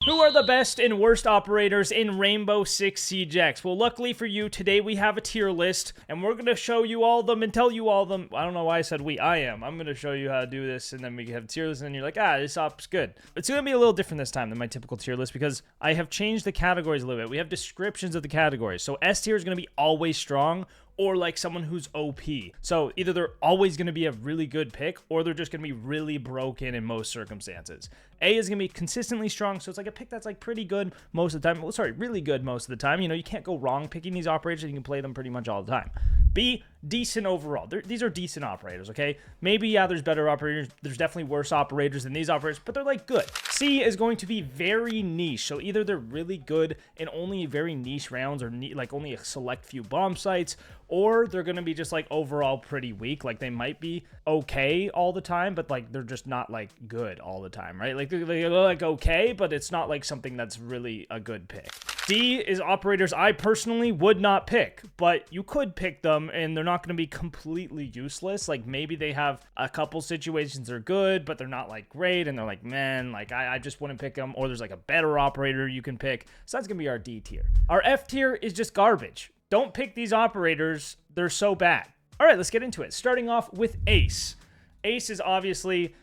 Who are the best and worst operators in Rainbow Six Siege X? Well, luckily for you, today we have a tier list, and we're going to show you all of them and tell you all of them. I don't know why I said we. I am. I'm going to show you how to do this, and then we have a tier list, and then you're like, this op's good. It's going to be a little different this time than my typical tier list because I have changed the categories a little bit. We have descriptions of the categories. So S tier is going to be always strong, or like someone who's OP. So either they're always going to be a really good pick, or they're just going to be really broken in most circumstances. A is going to be consistently strong, so it's like a pick that's like pretty good most of the time. Well, sorry, really good most of the time. You know, you can't go wrong picking these operators. You can play them pretty much all the time. B, decent overall. These are decent operators, okay? Maybe, yeah, there's better operators. There's definitely worse operators than these operators, but they're like good. C is going to be very niche. So either they're really good in only very niche rounds or like only a select few bomb sites, or they're going to be just like overall pretty weak. Like they might be okay all the time, but like they're just not like good all the time, right? Like they're like okay, but it's not like something that's really a good pick. D is operators I personally would not pick, but you could pick them and they're not going to be completely useless. Like maybe they have a couple situations they're good, but they're not like great, and they're like, man, like I just wouldn't pick them, or there's like a better operator you can pick. So that's going to be our D tier. Our F tier is just garbage. Don't pick these operators. They're so bad. All right, let's get into it. Starting off with Ace. Ace is obviously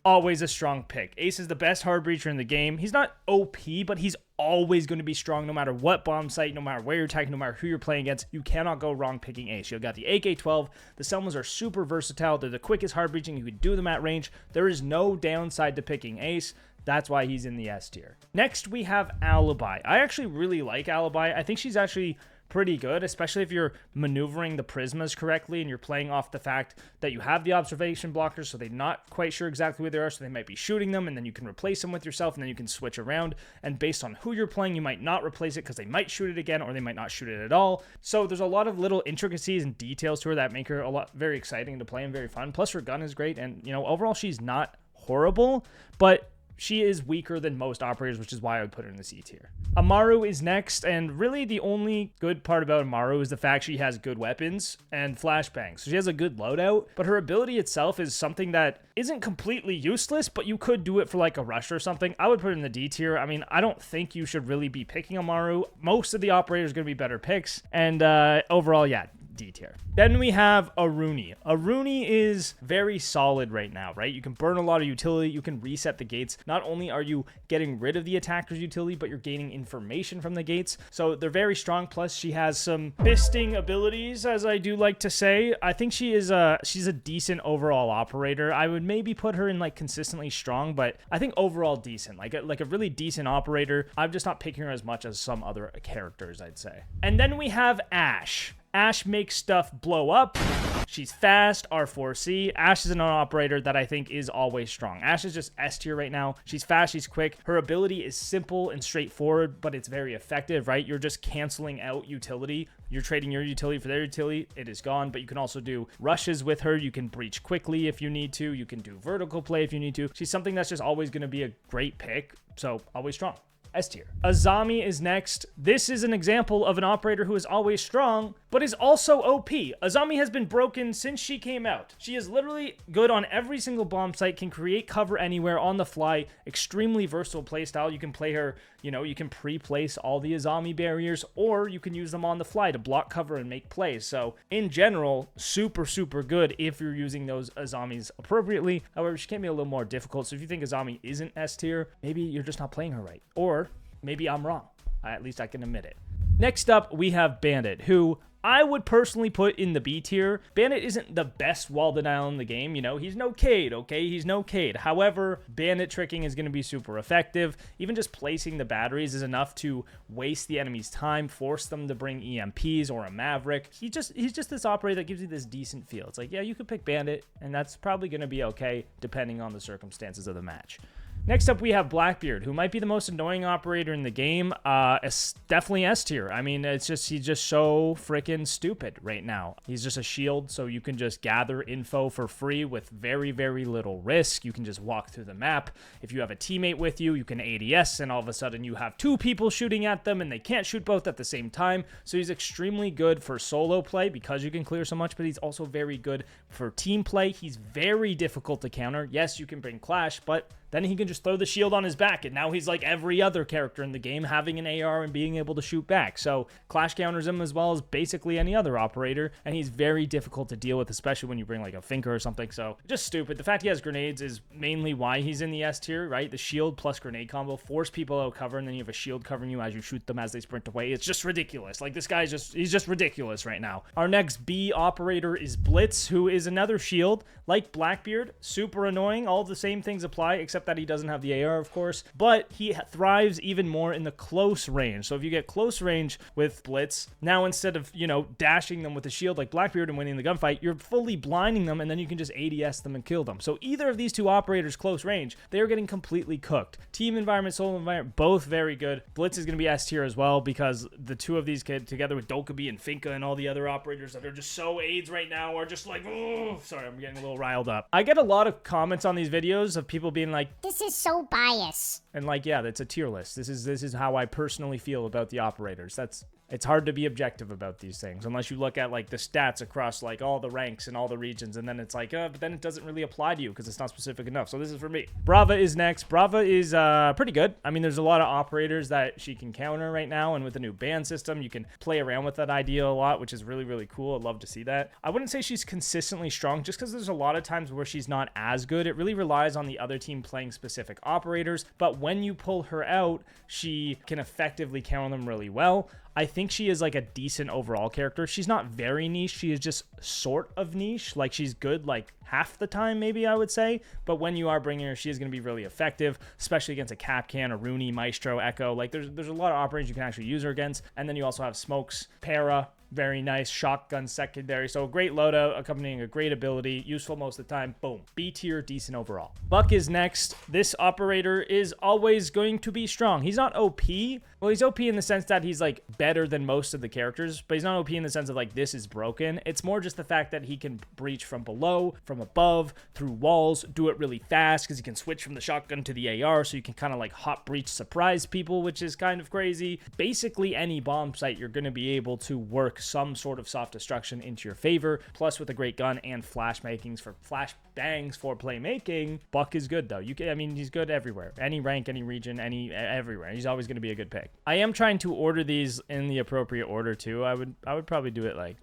always a strong pick. Ace is the best hard breacher in the game. He's not OP, but he's always going to be strong no matter what bomb site, no matter where you're attacking, no matter who you're playing against. You cannot go wrong picking Ace. You've got the AK-12. The Selmas are super versatile. They're the quickest hard breaching. You can do them at range. There is no downside to picking Ace. That's why he's in the S tier. Next, we have Alibi. I actually really like Alibi. I think she's actually pretty good, especially if you're maneuvering the prismas correctly and you're playing off the fact that you have the observation blockers, so they're not quite sure exactly where they are, so they might be shooting them, and then you can replace them with yourself, and then you can switch around, and based on who you're playing, you might not replace it because they might shoot it again, or they might not shoot it at all. So there's a lot of little intricacies and details to her that make her very exciting to play and very fun. Plus her gun is great, and you know, overall she's not horrible, but she is weaker than most operators, which is why I would put her in the C tier. Amaru is next, and really the only good part about Amaru is the fact she has good weapons and flashbangs. So she has a good loadout, but her ability itself is something that isn't completely useless, but you could do it for like a rush or something. I would put her in the D tier. I mean, I don't think you should really be picking Amaru. Most of the operators are going to be better picks, and overall, yeah, D tier. Then we have Aruni. Aruni is very solid right now, right? You can burn a lot of utility. You can reset the gates. Not only are you getting rid of the attacker's utility, but you're gaining information from the gates. So they're very strong. Plus, she has some fisting abilities, as I do like to say. I think she's a decent overall operator. I would maybe put her in like consistently strong, but I think overall decent. Like a really decent operator. I'm just not picking her as much as some other characters, I'd say. And then we have Ashe. Ashe makes stuff blow up. She's fast, R4C. Ashe is an operator that I think is always strong. Ashe is just S tier right now. She's fast, she's quick. Her ability is simple and straightforward, but it's very effective, right? You're just canceling out utility. You're trading your utility for their utility. It is gone, but you can also do rushes with her. You can breach quickly if you need to. You can do vertical play if you need to. She's something that's just always going to be a great pick, so always strong. S tier. Azami is next. This is an example of an operator who is always strong, but is also OP. Azami has been broken since she came out. She is literally good on every single bomb site, can create cover anywhere on the fly, extremely versatile playstyle. You can play her, you know, you can pre-place all the Azami barriers, or you can use them on the fly to block cover and make plays. So in general, super, super good if you're using those Azamis appropriately. However, she can be a little more difficult. So if you think Azami isn't S tier, maybe you're just not playing her right. Or maybe I'm wrong. At least I can admit it. Next up, we have Bandit, who I would personally put in the B tier. Bandit isn't the best wall denial in the game. You know, he's no Cade, okay? He's no Cade. However, Bandit tricking is going to be super effective. Even just placing the batteries is enough to waste the enemy's time, force them to bring EMPs or a Maverick. He's just this operator that gives you this decent feel. It's like, yeah, you could pick Bandit, and that's probably going to be okay depending on the circumstances of the match. Next up, we have Blackbeard, who might be the most annoying operator in the game. It's definitely S tier. I mean, he's just so freaking stupid right now. He's just a shield, so you can just gather info for free with very, very little risk. You can just walk through the map. If you have a teammate with you, you can ADS, and all of a sudden you have two people shooting at them, and they can't shoot both at the same time. So he's extremely good for solo play because you can clear so much, but he's also very good for team play. He's very difficult to counter. Yes, you can bring Clash, but then he can just throw the shield on his back, and now he's like every other character in the game, having an AR and being able to shoot back. So Clash counters him as well as basically any other operator, and he's very difficult to deal with, especially when you bring like a Finka or something. So just stupid. The fact he has grenades is mainly why he's in the S tier, right? The shield plus grenade combo force people out cover, and then you have a shield covering you as you shoot them as they sprint away. It's just ridiculous. Like, this guy's he's just ridiculous right now. Our next B operator is Blitz, who is another shield like Blackbeard. Super annoying. All the same things apply, except that he doesn't have the AR, of course, but he thrives even more in the close range. So if you get close range with Blitz, now instead of, you know, dashing them with a shield like Blackbeard and winning the gunfight, you're fully blinding them, and then you can just ADS them and kill them. So either of these two operators close range, they're getting completely cooked. Team environment, solo environment, both very good. Blitz is going to be S tier as well, because the two of these kids together with Dokkaebi and Finka and all the other operators that are just so AIDS right now are just like, oh, sorry, I'm getting a little riled up. I get a lot of comments on these videos of people being like, this is so biased. And like, yeah, that's a tier list. This is how I personally feel about the operators. It's hard to be objective about these things unless you look at like the stats across like all the ranks and all the regions, and then it's like, but then it doesn't really apply to you because it's not specific enough. So this is for me. Brava is next. Brava is pretty good. I mean, there's a lot of operators that she can counter right now, and with the new ban system, you can play around with that idea a lot, which is really, really cool. I'd love to see that. I wouldn't say she's consistently strong just because there's a lot of times where she's not as good. It really relies on the other team playing specific operators, but when you pull her out, she can effectively counter them really well. I think she is like a decent overall character. She's not very niche. She is just sort of niche. Like, she's good like half the time, maybe I would say. But when you are bringing her, she is going to be really effective, especially against a Kapkan, Aruni, Maestro, Echo. Like, there's a lot of operators you can actually use her against. And then you also have Smokes, Para, very nice, shotgun secondary. So a great loadout accompanying a great ability, useful most of the time. Boom. B tier, decent overall. Buck is next. This operator is always going to be strong. He's not OP. Well, he's OP in the sense that he's like better than most of the characters, but he's not OP in the sense of like this is broken. It's more just the fact that he can breach from below, from above, through walls, do it really fast because he can switch from the shotgun to the AR, so you can kind of like hot breach surprise people, which is kind of crazy. Basically, any bomb site, you're going to be able to work some sort of soft destruction into your favor. Plus, with a great gun and flash bangs for playmaking, Buck is good though. I mean, he's good everywhere. Any rank, any region, everywhere. He's always going to be a good pick. I am trying to order these in the appropriate order too. I would probably do it like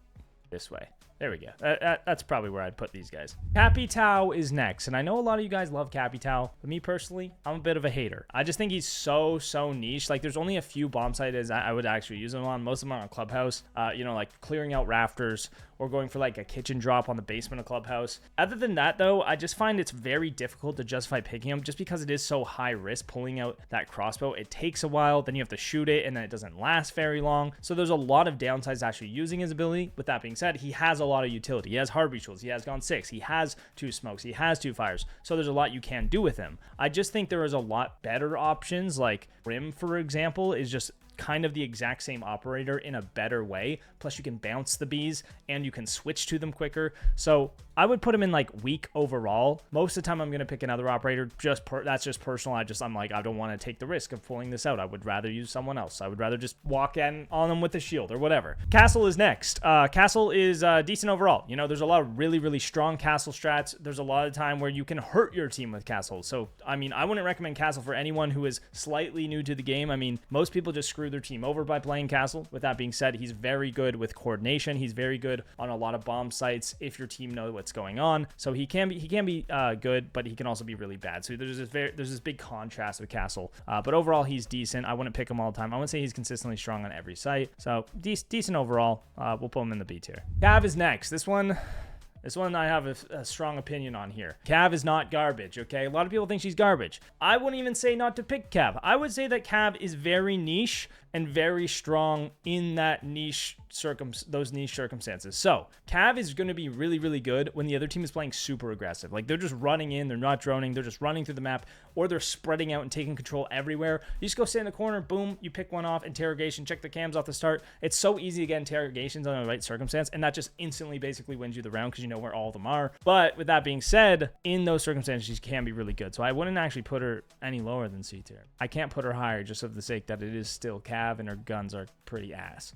this way. There we go. That's probably where I'd put these guys. Capitao is next. And I know a lot of you guys love Capitao, but me personally, I'm a bit of a hater. I just think he's so niche. Like, there's only a few bomb sites I would actually use him on. Most of them are on Clubhouse. You know, like clearing out rafters or going for like a kitchen drop on the basement of Clubhouse. Other than that, though, I just find it's very difficult to justify picking him just because it is so high risk pulling out that crossbow. It takes a while, then you have to shoot it, and then it doesn't last very long. So there's a lot of downsides to actually using his ability. With that being said, he has a lot of utility. He has heartbeat tools. He has gone 6. He has 2 smokes. He has 2 fires. So there's a lot you can do with him. I just think there is a lot better options, like Rim, for example, is just kind of the exact same operator in a better way. Plus, you can bounce the bees and you can switch to them quicker. So I would put him in like weak overall. Most of the time, I'm going to pick another operator. That's just personal. I'm like, I don't want to take the risk of pulling this out. I would rather use someone else. I would rather just walk in on them with a shield or whatever. Castle is next. Castle is decent overall. You know, there's a lot of really strong Castle strats. There's a lot of time where you can hurt your team with Castle. So, I mean, I wouldn't recommend Castle for anyone who is slightly new to the game. I mean, most people just screw their team over by playing Castle. With that being said, he's very good with coordination. He's very good on a lot of bomb sites if your team knows what's going on. So he can be good, but he can also be really bad. So there's this big contrast with Castle. But overall, he's decent. I wouldn't pick him all the time. I wouldn't say he's consistently strong on every site. So decent overall. We'll put him in the B tier. Cav is next. This one I have a strong opinion on here. Cav is not garbage, okay? A lot of people think she's garbage. I wouldn't even say not to pick Cav. I would say that Cav is very niche and very strong in that those niche circumstances. So Cav is going to be really good when the other team is playing super aggressive. Like, they're just running in, they're not droning, they're just running through the map, or they're spreading out and taking control everywhere. You just go sit in the corner, boom, you pick one off, interrogation, check the cams off the start. It's so easy to get interrogations on the right circumstance, and that just instantly basically wins you the round because you know where all of them are. But with that being said, in those circumstances, she can be really good. So I wouldn't actually put her any lower than C tier. I can't put her higher just of the sake that it is still Cav and her guns are pretty ass.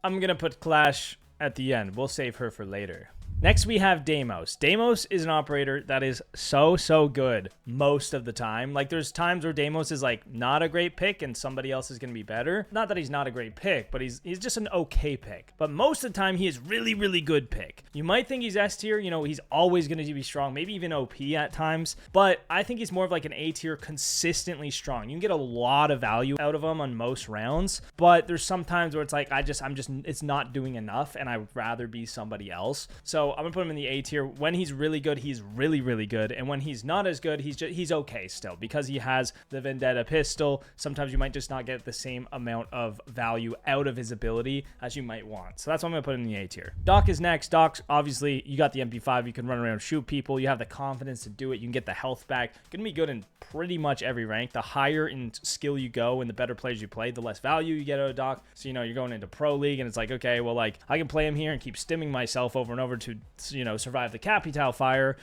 I'm gonna put Clash at the end. We'll save her for later. Next, we have Deimos. Deimos is an operator that is so good most of the time. Like, there's times where Deimos is, like, not a great pick and somebody else is going to be better. Not that he's not a great pick, but he's just an okay pick. But most of the time, he is really good pick. You might think he's S tier. You know, he's always going to be strong, maybe even OP at times. But I think he's more of, like, an A tier, consistently strong. You can get a lot of value out of him on most rounds. But there's some times where it's like, it's not doing enough, and I would rather be somebody else. So I'm gonna put him in the A tier. When he's really good, he's really good, and when he's not as good, he's okay still, because he has the Vendetta pistol. Sometimes you might just not get the same amount of value out of his ability as you might want. So that's what I'm gonna put in the A tier. Doc is next. Doc, obviously, you got the MP5, you can run around, shoot people, you have the confidence to do it, you can get the health back. Gonna be good in pretty much every rank. The higher in skill you go and the better plays you play, the less value you get out of Doc. So, you know, you're going into pro league and it's like, okay, well, like, I can play him here and keep stimming myself over and over to, you know, survive the Capitao fire,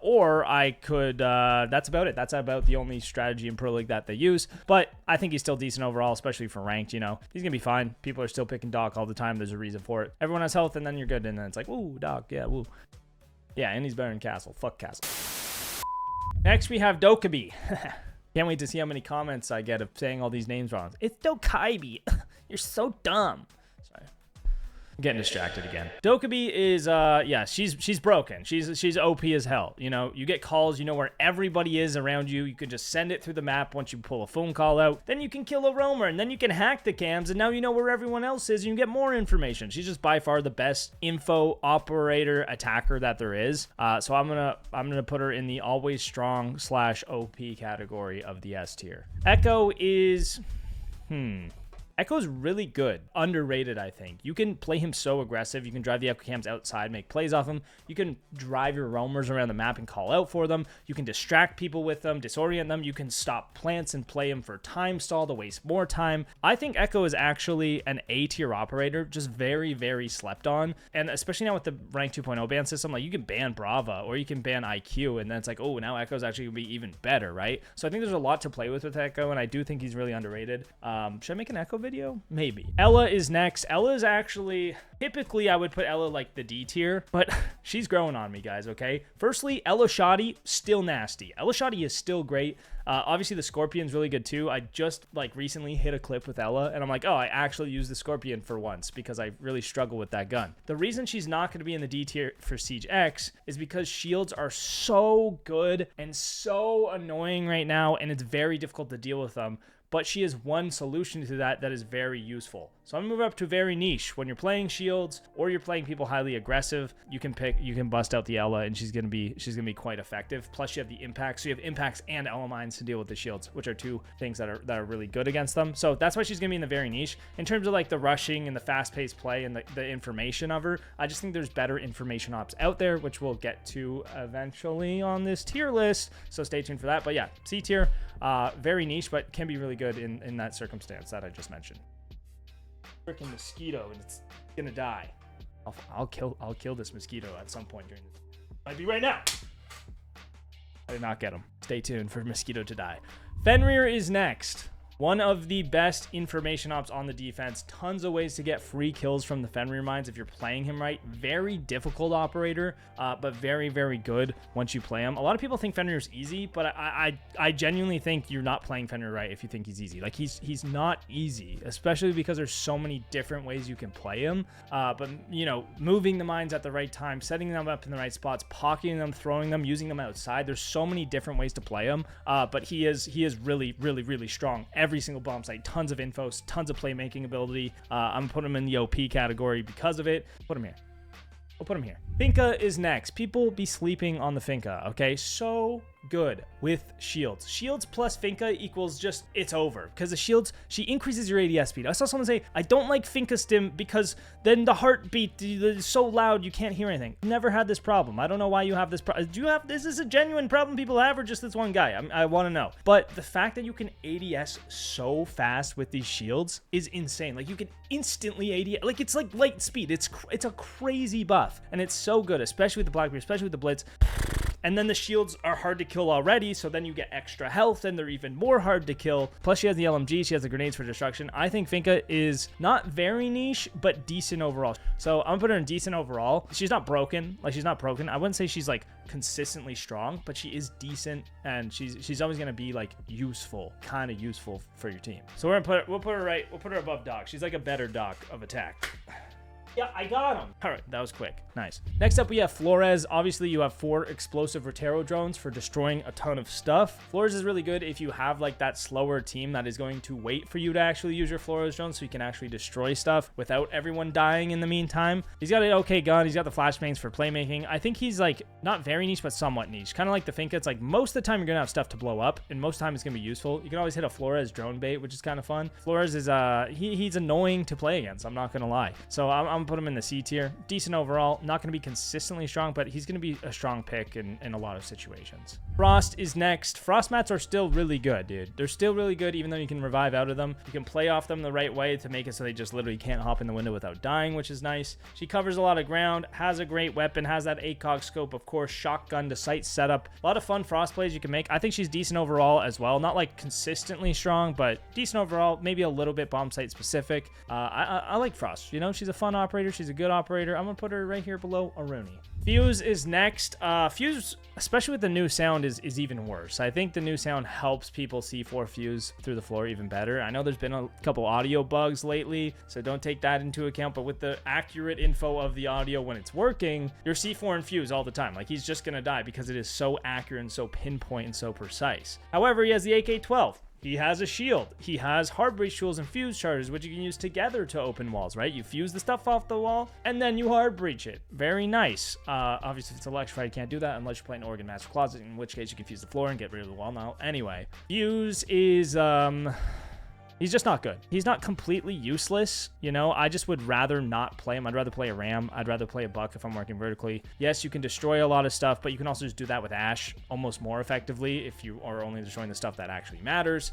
or I could, that's about it. That's about the only strategy in pro league that they use. But I think he's still decent overall, especially for ranked. You know, he's gonna be fine. People are still picking Doc all the time. There's a reason for it. Everyone has health, and then you're good, and then it's like, ooh, Doc, yeah, woo, yeah, and he's better than Castle. Fuck Castle. Next, we have Dokkaebi. Can't wait to see how many comments I get of saying all these names wrong. It's Dokkaebi. You're so dumb. Sorry. I'm getting distracted again. Dokkaebi is, yeah, she's broken. She's OP as hell. You know, you get calls, you know where everybody is around you. You can just send it through the map once you pull a phone call out. Then you can kill a roamer, and then you can hack the cams, and now you know where everyone else is, and you get more information. She's just by far the best info operator attacker that there is. So I'm gonna put her in the always strong / OP category of the S tier. Echo is, Echo's really good. Underrated, I think. You can play him so aggressive. You can drive the Echo cams outside, make plays off him. You can drive your roamers around the map and call out for them. You can distract people with them, disorient them. You can stop plants and play him for time stall to waste more time. I think Echo is actually an A tier operator, just very slept on. And especially now with the rank 2.0 ban system, like, you can ban Brava or you can ban IQ, and then it's like, oh, now Echo's actually gonna be even better, right? So I think there's a lot to play with Echo, and I do think he's really underrated. Should I make an Echo video? Maybe. Ella is next. Ella is actually, typically I would put Ella like the D tier, but she's growing on me, guys, okay? Firstly, Ella Shoddy, still nasty. Ella Shoddy is still great. Obviously the Scorpion's really good too. I just like recently hit a clip with Ella and I'm like, oh, I actually used the Scorpion for once because I really struggle with that gun. The reason she's not going to be in the D tier for Siege X is because shields are so good and so annoying right now, and it's very difficult to deal with them. But she is one solution to that is very useful. So I'm gonna move up to very niche. When you're playing shields or you're playing people highly aggressive, you can bust out the Ella, and she's gonna be quite effective. Plus you have the impacts. So you have impacts and Ella mines to deal with the shields, which are two things that are really good against them. So that's why she's gonna be in the very niche. In terms of like the rushing and the fast-paced play and the information of her, I just think there's better information ops out there, which we'll get to eventually on this tier list. So stay tuned for that. But yeah, C tier, very niche, but can be really good in that circumstance that I just mentioned. Freaking mosquito, and it's gonna die. I'll kill this mosquito at some point during this. Might be right now. I did not get him. Stay tuned for mosquito to die. Fenrir is next. One of the best information ops on the defense. Tons of ways to get free kills from the Fenrir mines if you're playing him right. Very difficult operator, but very good once you play him. A lot of people think Fenrir's easy, but I genuinely think you're not playing Fenrir right if you think he's easy. Like, he's not easy, especially because there's so many different ways you can play him. But, you know, moving the mines at the right time, setting them up in the right spots, pocketing them, throwing them, using them outside. There's so many different ways to play him, but he is really strong. Every single bomb site, tons of infos, tons of playmaking ability. I'm putting him in the OP category because of it. Put him here. I'll put him here. Finka is next. People be sleeping on the Finka, okay? So good with shields. Shields plus Finka equals just, it's over. Because the shields, she increases your ADS speed. I saw someone say, I don't like Finka stim because then the heartbeat is so loud you can't hear anything. Never had this problem. I don't know why you have this problem. Do you have, is this a genuine problem people have, or just this one guy? I want to know. But the fact that you can ADS so fast with these shields is insane. Like, you can instantly ADS, like, it's like light speed. It's a crazy buff, and it's so good, especially with the Blackbeard, especially with the Blitz. And then the shields are hard to kill already, so then you get extra health and they're even more hard to kill. Plus she has the LMG, she has the grenades for destruction. I think Finka is not very niche, but decent overall. So I'm gonna put her in decent overall. She's not broken. Like, she's not broken. I wouldn't say she's like consistently strong, but she is decent, and she's always gonna be like useful, kind of useful for your team. So we'll put her above Doc. She's like a better Doc of attack. Yeah, I got him. All right, that was quick. Nice. Next up, we have Flores. Obviously, you have 4 explosive Rotero drones for destroying a ton of stuff. Flores is really good if you have like that slower team that is going to wait for you to actually use your Flores drones so you can actually destroy stuff without everyone dying in the meantime. He's got an okay gun. He's got the flashbangs for playmaking. I think he's like not very niche, but somewhat niche. Kind of like the Finka. It's like most of the time you're going to have stuff to blow up, and most of the time it's going to be useful. You can always hit a Flores drone bait, which is kind of fun. Flores is, he's annoying to play against. I'm not going to lie. So I'm put him in the C tier. Decent overall. Not going to be consistently strong, but he's going to be a strong pick in a lot of situations. Frost is next. Frost mats are still really good, dude. They're still really good, even though you can revive out of them. You can play off them the right way to make it so they just literally can't hop in the window without dying, which is nice. She covers a lot of ground, has a great weapon, has that ACOG scope, of course, shotgun to sight setup. A lot of fun Frost plays you can make. I think she's decent overall as well. Not like consistently strong, but decent overall. Maybe a little bit bomb site specific. I like Frost. You know, she's a fun operator. She's a good operator. I'm gonna put her right here below Aruni. Fuze is next. Fuze, especially with the new sound, is even worse. I think the new sound helps people C4 Fuze through the floor even better. I know there's been a couple audio bugs lately, so don't take that into account, but with the accurate info of the audio when it's working, you're C4 and Fuze all the time. Like, he's just gonna die because it is so accurate and so pinpoint and so precise. However, he has the AK-12. He has a shield. He has hard breach tools and fuse charges, which you can use together to open walls, right? You fuse the stuff off the wall, and then you hard breach it. Very nice. Obviously, if it's electrified, you can't do that unless you're playing Organ Master Closet, in which case you can fuse the floor and get rid of the wall now. Anyway, Fuse is, he's just not good. He's not completely useless, you know? I just would rather not play him. I'd rather play a Ram. I'd rather play a Buck if I'm working vertically. Yes, you can destroy a lot of stuff, but you can also just do that with Ash almost more effectively if you are only destroying the stuff that actually matters.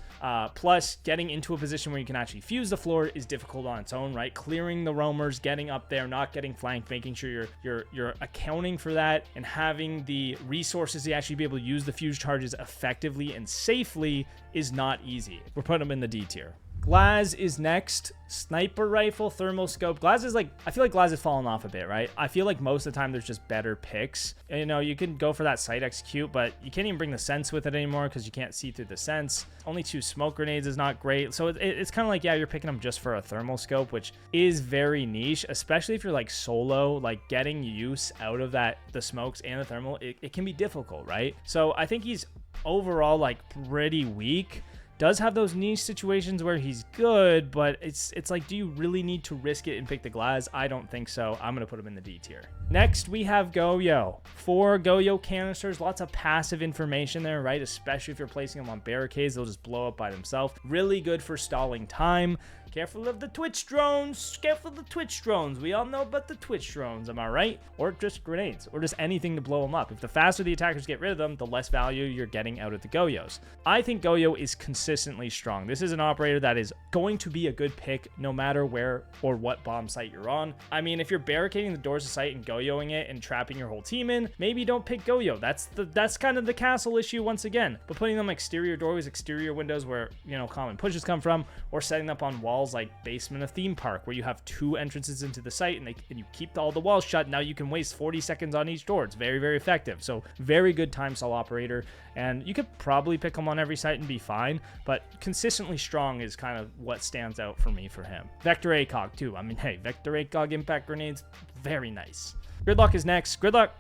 Plus, getting into a position where you can actually fuse the floor is difficult on its own, right? Clearing the roamers, getting up there, not getting flanked, making sure you're accounting for that and having the resources to actually be able to use the fuse charges effectively and safely is not easy. We're putting him in the D tier. Glaz is next. Sniper rifle, thermal scope. Glaz is like, I feel like Glaz has fallen off a bit, right? I feel like most of the time there's just better picks. You know, you can go for that sight execute, but you can't even bring the sense with it anymore because you can't see through the sense. Only 2 smoke grenades is not great. So it's kind of like, yeah, you're picking them just for a thermal scope, which is very niche, especially if you're like solo, like getting use out of that, the smokes and the thermal, it can be difficult, right? So I think he's overall like pretty weak. Does have those niche situations where he's good, but it's like, do you really need to risk it and pick the Glaz? I don't think so. I'm going to put him in the D tier. Next, we have Goyo. 4 Goyo canisters, lots of passive information there, right? Especially if you're placing them on barricades, they'll just blow up by themselves. Really good for stalling time. Careful of the Twitch drones. Careful of the Twitch drones. We all know about the Twitch drones, am I right? Or just grenades, or just anything to blow them up. If the faster the attackers get rid of them, the less value you're getting out of the Goyos. I think Goyo is consistently strong. This is an operator that is going to be a good pick no matter where or what bomb site you're on. I mean, if you're barricading the doors of site and Goyoing it and trapping your whole team in, maybe don't pick Goyo. That's kind of the castle issue once again. But putting them exterior doorways, exterior windows where, you know, common pushes come from, or setting up on walls like basement of theme park where you have 2 entrances into the site and you keep all the walls shut. Now you can waste 40 seconds on each door. It's very, very effective. So very good time stall operator, and you could probably pick him on every site and be fine, but consistently strong is kind of what stands out for me for him. Vector ACOG too. I mean, hey, Vector ACOG impact grenades, very nice. Gridlock is next. Gridlock,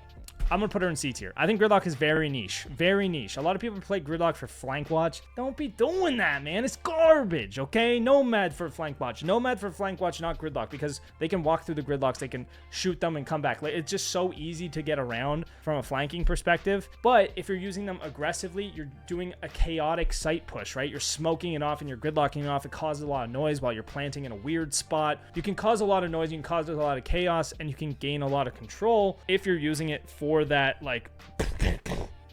I'm going to put her in C tier. I think Gridlock is very niche. Very niche. A lot of people play Gridlock for flank watch. Don't be doing that, man. It's garbage, okay? Nomad for flank watch. Nomad for flank watch, not Gridlock, because they can walk through the Gridlocks. They can shoot them and come back. It's just so easy to get around from a flanking perspective. But if you're using them aggressively, you're doing a chaotic sight push, right? You're smoking it off and you're Gridlocking it off. It causes a lot of noise while you're planting in a weird spot. You can cause a lot of noise. You can cause a lot of chaos, and you can gain a lot of control if you're using it for that like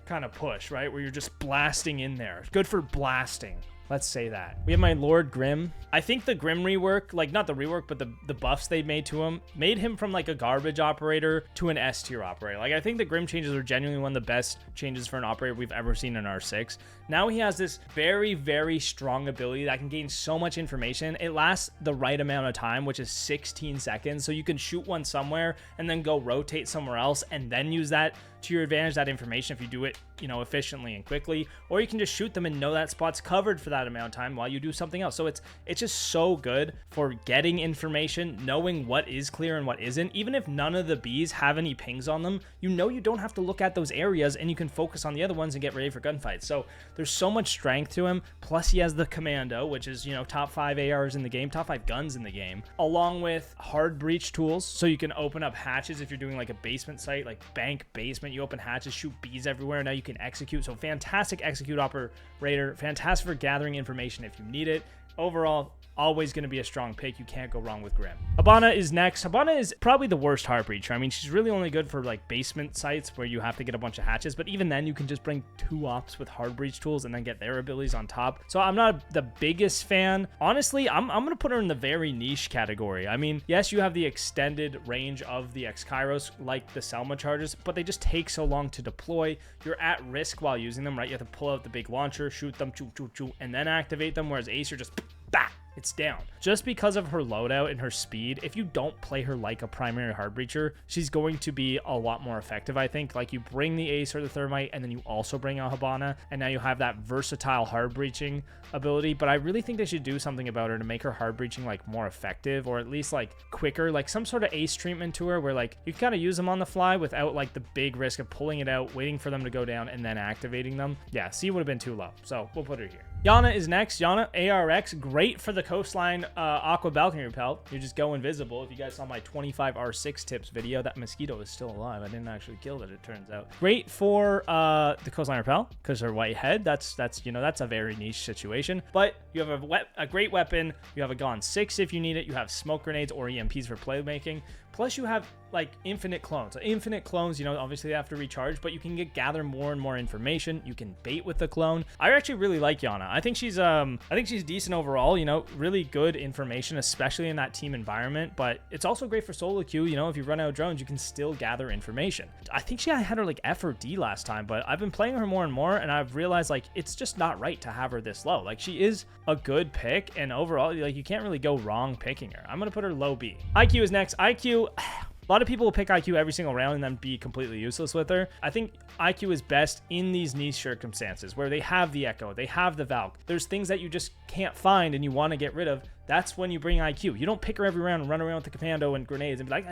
kind of push, right, where you're just blasting in there. Good for blasting. Let's say that. We have my Lord Grim. I think the Grim rework, like not the rework, but the buffs they made to him, made him from like a garbage operator to an S tier operator. Like I think the Grim changes are genuinely one of the best changes for an operator we've ever seen in R6. Now he has this very, very strong ability that can gain so much information. It lasts the right amount of time, which is 16 seconds. So you can shoot one somewhere and then go rotate somewhere else and then use that to your advantage, that information, if you do it, you know, efficiently and quickly. Or you can just shoot them and know that spot's covered for that amount of time while you do something else. So it's just so good for getting information, knowing what is clear and what isn't. Even if none of the bees have any pings on them, you know you don't have to look at those areas and you can focus on the other ones and get ready for gunfights. So there's so much strength to him. Plus he has the commando, which is, you know, top 5 ARs in the game, top 5 guns in the game, along with hard breach tools. So you can open up hatches if you're doing like a basement site, like bank basement, you open hatches, shoot bees everywhere. Now you can execute. So fantastic execute operator, fantastic for gathering information if you need it. Overall, always going to be a strong pick. You can't go wrong with Grim. Hibana is next. Hibana is probably the worst heart breacher. I mean, she's really only good for like basement sites where you have to get a bunch of hatches, but even then you can just bring 2 ops with hard breach tools and then get their abilities on top. So I'm not the biggest fan. Honestly, I'm going to put her in the very niche category. I mean, yes, you have the extended range of the X-Kairos like the Selma charges, but they just take so long to deploy. You're at risk while using them, right? You have to pull out the big launcher, shoot them, choo, choo, choo, and then activate them, whereas Ace, you're just bah, it's down. Just because of her loadout and her speed, if you don't play her like a primary hard breacher, she's going to be a lot more effective, I think. Like you bring the Ace or the Thermite, and then you also bring out Hibana, and now you have that versatile hard breaching ability. But I really think they should do something about her to make her hard breaching like more effective, or at least like quicker, like some sort of Ace treatment to her where like you kind of use them on the fly without like the big risk of pulling it out, waiting for them to go down, and then activating them. Yeah, C would have been too low, so we'll put her here. Iana is next. Iana, ARX, great for the coastline aqua balcony repel. You just go invisible. If you guys saw my 25 R6 tips video, that mosquito is still alive. I didn't actually kill it, it turns out. Great for the coastline repel because her white head. That's you know, that's a very niche situation. But you have a great weapon. You have a Gone 6 if you need it. You have smoke grenades or EMPs for playmaking. Plus you have like infinite clones. So infinite clones, you know, obviously they have to recharge, but you can gather more and more information. You can bait with the clone. I actually really like Iana. I think she's decent overall, you know, really good information, especially in that team environment, but it's also great for solo queue. You know, if you run out of drones, you can still gather information. I think I had her like F or D last time, but I've been playing her more and more, and I've realized like it's just not right to have her this low. Like she is a good pick, and overall, like you can't really go wrong picking her. I'm gonna put her low B. IQ is next. IQ, a lot of people will pick IQ every single round and then be completely useless with her. I think IQ is best in these niche circumstances where they have the Echo, they have the Valk. There's things that you just can't find and you want to get rid of. That's when you bring IQ. You don't pick her every round and run around with the commando and grenades and be like,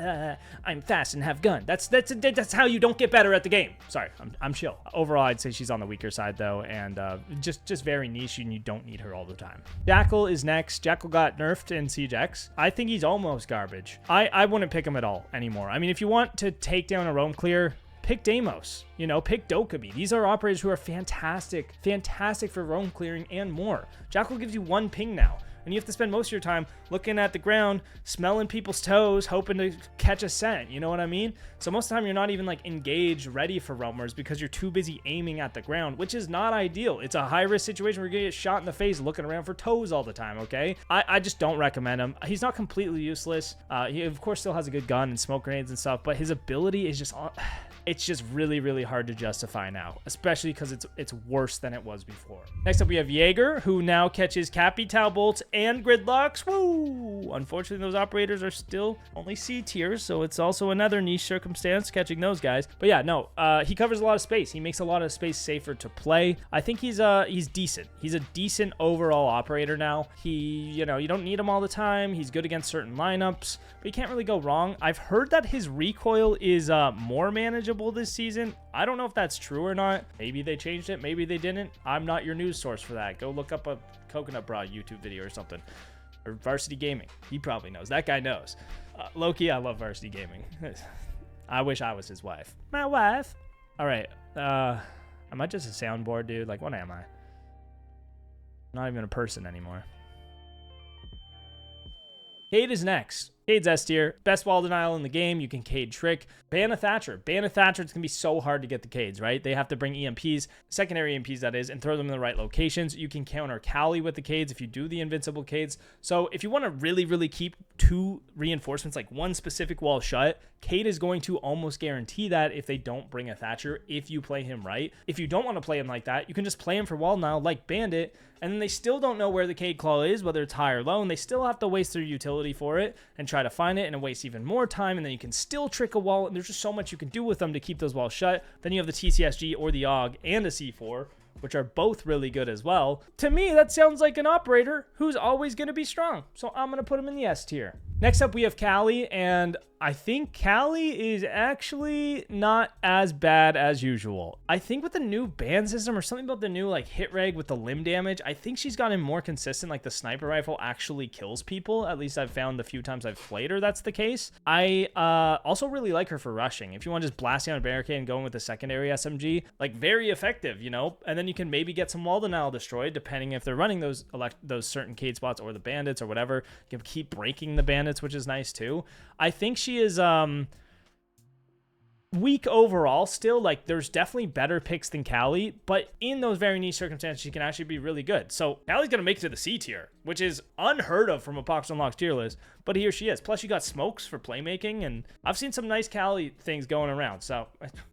I'm fast and have gun. That's how you don't get better at the game. Sorry, I'm chill. Overall, I'd say she's on the weaker side though, and just very niche, and you don't need her all the time. Jackal is next. Jackal got nerfed in Siege X. I think he's almost garbage. I wouldn't pick him at all anymore. I mean, if you want to take down a roam clear, pick Deimos, you know, pick Dokkaebi. These are operators who are fantastic for roam clearing and more. Jackal gives you 1 ping now, and you have to spend most of your time looking at the ground, smelling people's toes, hoping to catch a scent, you know what I mean? So most of the time you're not even like engaged, ready for roamers because you're too busy aiming at the ground, which is not ideal. It's a high-risk situation where you're gonna get shot in the face looking around for toes all the time, okay? I just don't recommend him. He's not completely useless. He, of course, still has a good gun and smoke grenades and stuff, but his ability is just... it's just really, really hard to justify now, especially because it's worse than it was before. Next up, we have Jager, who now catches Capitao bolts and Gridlocks. Woo! Unfortunately, those operators are still only C tiers, so it's also another niche circumstance catching those guys. But yeah, no, he covers a lot of space. He makes a lot of space safer to play. I think he's decent. He's a decent overall operator now. You know, you don't need him all the time. He's good against certain lineups, but you can't really go wrong. I've heard that his recoil is more manageable this season. I don't know if that's true or not. Maybe they changed it, maybe they didn't. I'm not your news source for that. Go look up a Coconut Bra YouTube video or something, or Varsity Gaming. He probably knows. That guy knows. Loki, I love Varsity Gaming. I wish I was his wife. My wife. All right, am I just a soundboard, dude? Like, what am I? I'm not even a person anymore. Cade is next. Cade's S tier. Best wall denial in the game. You can Cade trick. Ban a Thatcher. Ban a Thatcher. It's going to be so hard to get the Cades, right? They have to bring EMPs, secondary EMPs that is, and throw them in the right locations. You can counter Kali with the Cades if you do the invincible Cades. So if you want to really, really keep 2 reinforcements, like one specific wall shut, Cade is going to almost guarantee that if they don't bring a Thatcher, if you play him right. If you don't want to play him like that, you can just play him for wall denial like Bandit, and then they still don't know where the Cade Claw is, whether it's high or low, and they still have to waste their utility for it and try to find it, and it wastes even more time, and then you can still trick a wall, and there's just so much you can do with them to keep those walls shut. Then you have the TCSG or the AUG and a C4, which are both really good as well. To me, that sounds like an operator who's always going to be strong, so I'm going to put him in the S tier. Next up, we have Kali, and I think Kali is actually not as bad as usual. I think with the new ban system or something about the new like hit reg with the limb damage, I think she's gotten more consistent. Like the sniper rifle actually kills people. At least I've found the few times I've played her, that's the case. I also really like her for rushing. If you want to just blast down a barricade and going with the secondary SMG, like very effective, you know? And then you can maybe get some wall denial destroyed depending if they're running those certain Cade spots or the bandits or whatever. You can keep breaking the bandits, which is nice too. I think she is weak overall still. Like there's definitely better picks than Kali, but in those very niche circumstances she can actually be really good. So Kali's gonna make it to the C tier, which is unheard of from a Pox Unlocks tier list, but here she is. Plus you got smokes for playmaking, and I've seen some nice Kali things going around, so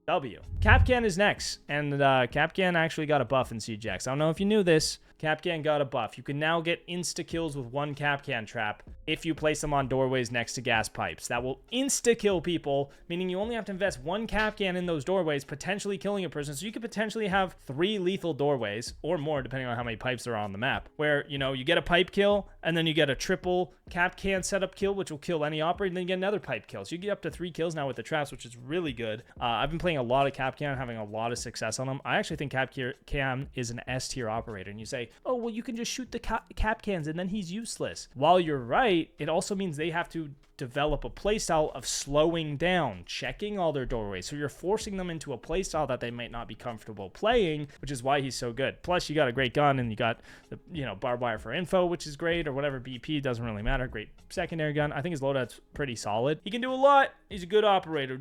W. Kapkan is next, and Kapkan actually got a buff in CJX. I don't know if you knew this. Kapkan got a buff. You can now get insta-kills with one Kapkan trap if you place them on doorways next to gas pipes. That will insta-kill people, meaning you only have to invest one Kapkan in those doorways, potentially killing a person. So you could potentially have 3 lethal doorways, or more, depending on how many pipes there are on the map, where, you know, you get a pipe kill, and then you get a triple Kapkan setup kill, which will kill any operator, and then you get another pipe kill. So you get up to 3 kills now with the traps, which is really good. I've been playing a lot of Kapkan, having a lot of success on them. I actually think Kapkan is an S-tier operator, and you say, oh, well, you can just shoot the Kapkans and then he's useless. While you're right, it also means they have to develop a playstyle of slowing down, checking all their doorways. So you're forcing them into a playstyle that they might not be comfortable playing, which is why he's so good. Plus, you got a great gun, and you got the, you know, barbed wire for info, which is great, or whatever BP, doesn't really matter. Great secondary gun. I think his loadout's pretty solid. He can do a lot. He's a good operator.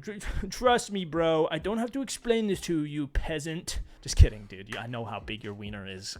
Trust me, bro. I don't have to explain this to you, peasant. Just kidding, dude. I know how big your wiener is.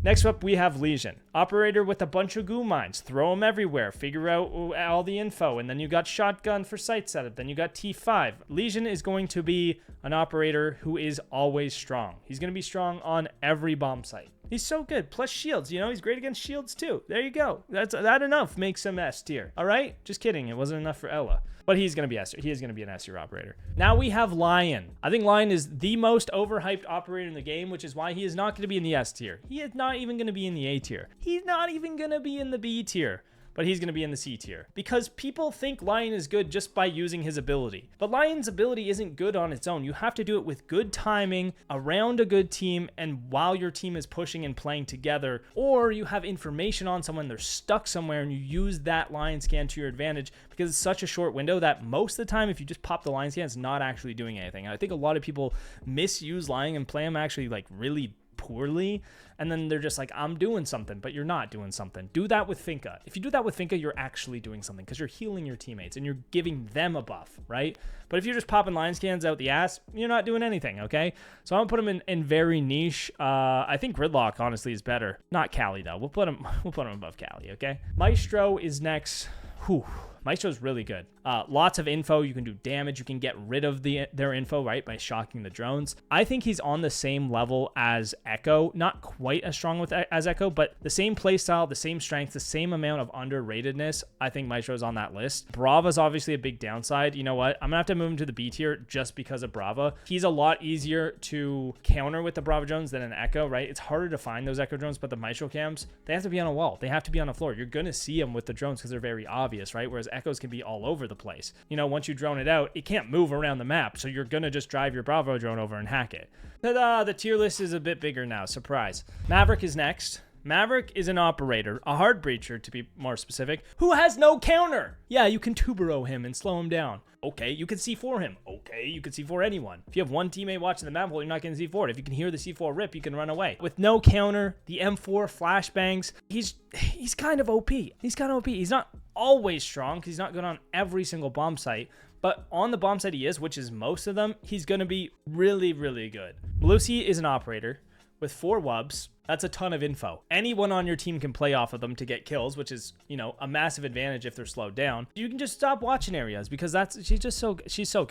Next up, we have Lesion. Operator with a bunch of goo mines. Throw them everywhere. Figure out all the info. And then you got shotgun for site setup. Then you got T5. Lesion is going to be an operator who is always strong. He's going to be strong on every bomb site. He's so good. Plus shields, you know, he's great against shields too. There you go. That enough makes him S tier. All right? Just kidding. It wasn't enough for Ella. But he's going to be S tier. He is going to be an S tier operator. Now we have Lion. I think Lion is the most overhyped operator in the game, which is why he is not going to be in the S tier. He is not even going to be in the A tier. He's not even going to be in the B tier. But he's going to be in the C tier. Because people think Lion is good just by using his ability. But Lion's ability isn't good on its own. You have to do it with good timing, around a good team, and while your team is pushing and playing together. Or you have information on someone, they're stuck somewhere, and you use that Lion scan to your advantage, because it's such a short window that most of the time, if you just pop the Lion scan, it's not actually doing anything. And I think a lot of people misuse Lion and play him actually like really poorly, and then they're just like, I'm doing something, but you're not doing something. Do that with Finka. If you do that with Finka, you're actually doing something, because you're healing your teammates and you're giving them a buff, right? But if you're just popping line scans out the ass, you're not doing anything, okay? So I'm gonna put him in very niche. I think Gridlock honestly is better. Not Kali though. We'll put him above Kali, okay? Maestro is next. Whew. Maestro's really good. Lots of info. You can do damage. You can get rid of their info, right, by shocking the drones. I think he's on the same level as Echo. Not quite as strong as Echo, but the same playstyle, the same strength, the same amount of underratedness. I think Maestro's on that list. Brava's obviously a big downside. You know what? I'm going to have to move him to the B tier just because of Brava. He's a lot easier to counter with the Brava drones than an Echo, right? It's harder to find those Echo drones, but the Maestro cams, they have to be on a wall. They have to be on a floor. You're going to see them with the drones because they're very obvious, right? Whereas Echoes can be all over the place. You know, once you drone it out, it can't move around the map, so you're gonna just drive your Bravo drone over and hack it. Ta-da! The tier list is a bit bigger now. Surprise. Maverick is next. Maverick is an operator, a hard breacher to be more specific, who has no counter. Yeah, you can Tubero him and slow him down. Okay, you can C4 him. Okay, you can C4 anyone. If you have one teammate watching the map hole, you're not getting C4'd. If you can hear the C4 rip, you can run away. With no counter, the M4 flashbangs, he's kind of OP. He's kind of OP. He's not always strong because he's not good on every single bomb site. But on the bomb site he is, which is most of them, he's going to be really, really good. Melusi is an operator with 4 wubs. That's a ton of info. Anyone on your team can play off of them to get kills, which is, you know, a massive advantage if they're slowed down. You can just stop watching areas because she's so good. She's so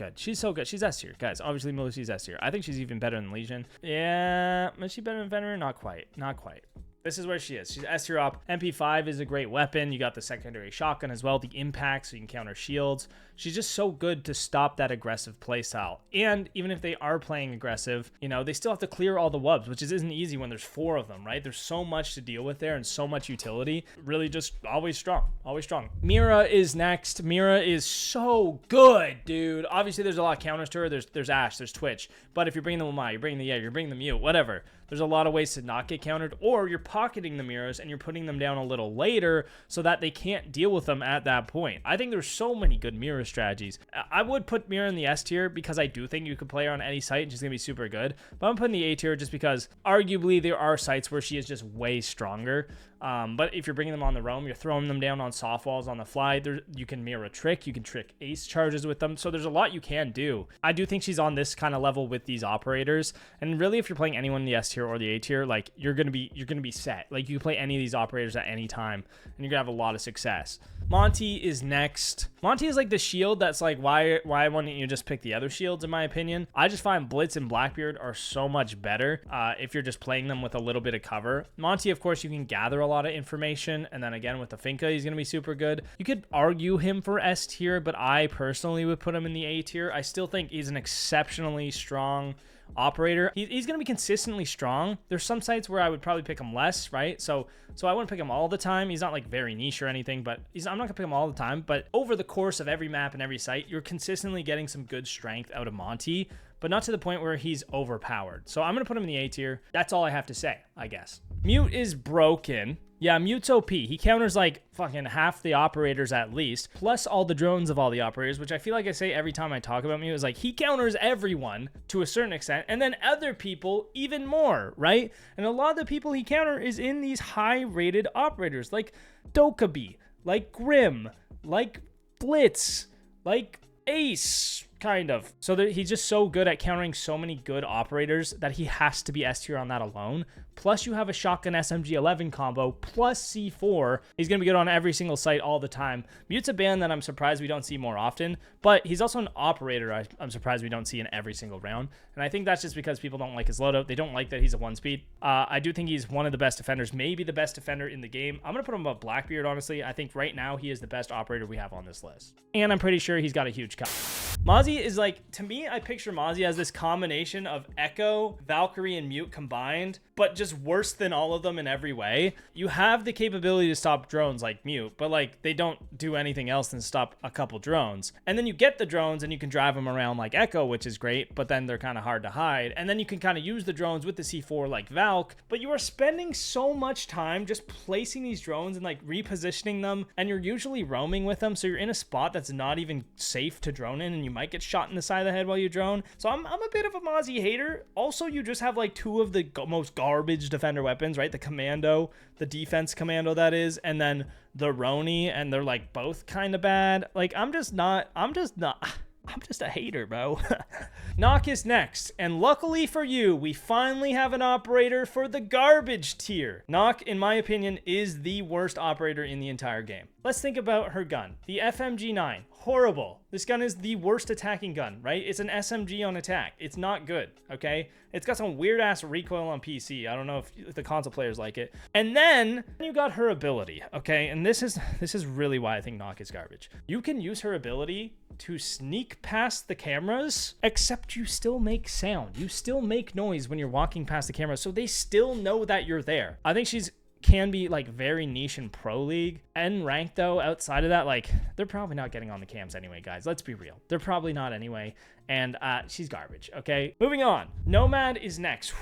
good. She's S tier, guys. Obviously, Melusi's S tier. I think she's even better than Lesion. Yeah, is she better than Fenrir? Not quite. Not quite. This is where she is. She's S tier op. MP5 is a great weapon. You got the secondary shotgun as well, the impact, so you can counter shields. She's just so good to stop that aggressive playstyle. And even if they are playing aggressive, you know, they still have to clear all the wubs, which isn't easy when there's 4 of them, right? There's so much to deal with there and so much utility. Really just always strong. Always strong. Mira is next. Mira is so good, dude. Obviously, there's a lot of counters to her. There's Ashe, there's Twitch. But if you're bringing the Lamai, you're bringing the Jager, you're bringing the Mute, whatever. There's a lot of ways to not get countered, or you're pocketing the Miras and you're putting them down a little later so that they can't deal with them at that point. I think there's so many good Mira strategies. I would put Mira in the S tier because I do think you could play her on any site and she's going to be super good. But I'm putting the A tier just because arguably there are sites where she is just way stronger. But if you're bringing them on the roam, you're throwing them down on soft walls on the fly. You can mirror trick, you can trick ace charges with them. So there's a lot you can do. I do think she's on this kind of level with these operators. And really, if you're playing anyone in the S tier or the A tier, like you're gonna be set. Like you can play any of these operators at any time, and you're gonna have a lot of success. Monty is next. Monty is like the shield that's like, why wouldn't you just pick the other shields, in my opinion? I just find Blitz and Blackbeard are so much better if you're just playing them with a little bit of cover. Monty, of course, you can gather a lot of information, and then again with the Finka, he's going to be super good. You could argue him for S tier, but I personally would put him in the A tier. I still think he's an exceptionally strong operator. He's going to be consistently strong. There's some sites where I would probably pick him less, right? So I wouldn't pick him all the time. He's not like very niche or anything, but I'm not gonna pick him all the time. But over the course of every map and every site, you're consistently getting some good strength out of Monty, but not to the point where he's overpowered. So I'm gonna put him in the A tier. That's all I have to say, I guess. Mute is broken. Yeah, Mute's OP. He counters like fucking half the operators at least, plus all the drones of all the operators, which I feel like I say every time I talk about Mute is like he counters everyone to a certain extent, and then other people even more, right? And a lot of the people he counter is in these high-rated operators, like Dokkaebi, like Grim, like Blitz, like Ace, kind of. So he's just so good at countering so many good operators that he has to be S tier on that alone. Plus you have a shotgun SMG 11 combo plus C4. He's going to be good on every single site all the time. Mute's a ban that I'm surprised we don't see more often, but he's also an operator I'm surprised we don't see in every single round. And I think that's just because people don't like his loadout. They don't like that he's a 1-speed. I do think he's one of the best defenders, maybe the best defender in the game. I'm going to put him above Blackbeard, honestly. I think right now he is the best operator we have on this list. And I'm pretty sure he's got a huge cut. Mozzie is like, to me, I picture Mozzie as this combination of Echo, Valkyrie, and Mute combined, but just worse than all of them in every way. You have the capability to stop drones like Mute, but like they don't do anything else than stop a couple drones. And then you get the drones and you can drive them around like Echo, which is great, but then they're kind of hard to hide. And then you can kind of use the drones with the C4 like Valk, but you are spending so much time just placing these drones and like repositioning them, and you're usually roaming with them, so you're in a spot that's not even safe to drone in, and you might get shot in the side of the head while you drone. So I'm a bit of a Mozzie hater. Also, you just have like two of the most garbage defender weapons, right? The commando, the defense commando that is, and then the Roni, and they're like both kind of bad. Like I'm just a hater, bro. Nokk is next, and luckily for you, we finally have an operator for the garbage tier. Nokk, in my opinion, is the worst operator in the entire game. Let's think about her gun. The FMG9, horrible. This gun is the worst attacking gun, right? It's an SMG on attack. It's not good, okay? It's got some weird ass recoil on PC. I don't know if the console players like it. And then you got her ability, okay? And this is really why I think Nokk is garbage. You can use her ability to sneak past the cameras, except you still make sound. You still make noise when you're walking past the camera, so they still know that you're there. I think she's can be like very niche in Pro League. And ranked though, outside of that, like they're probably not getting on the cams anyway, guys. Let's be real. They're probably not anyway. And she's garbage, okay? Moving on. Nomad is next.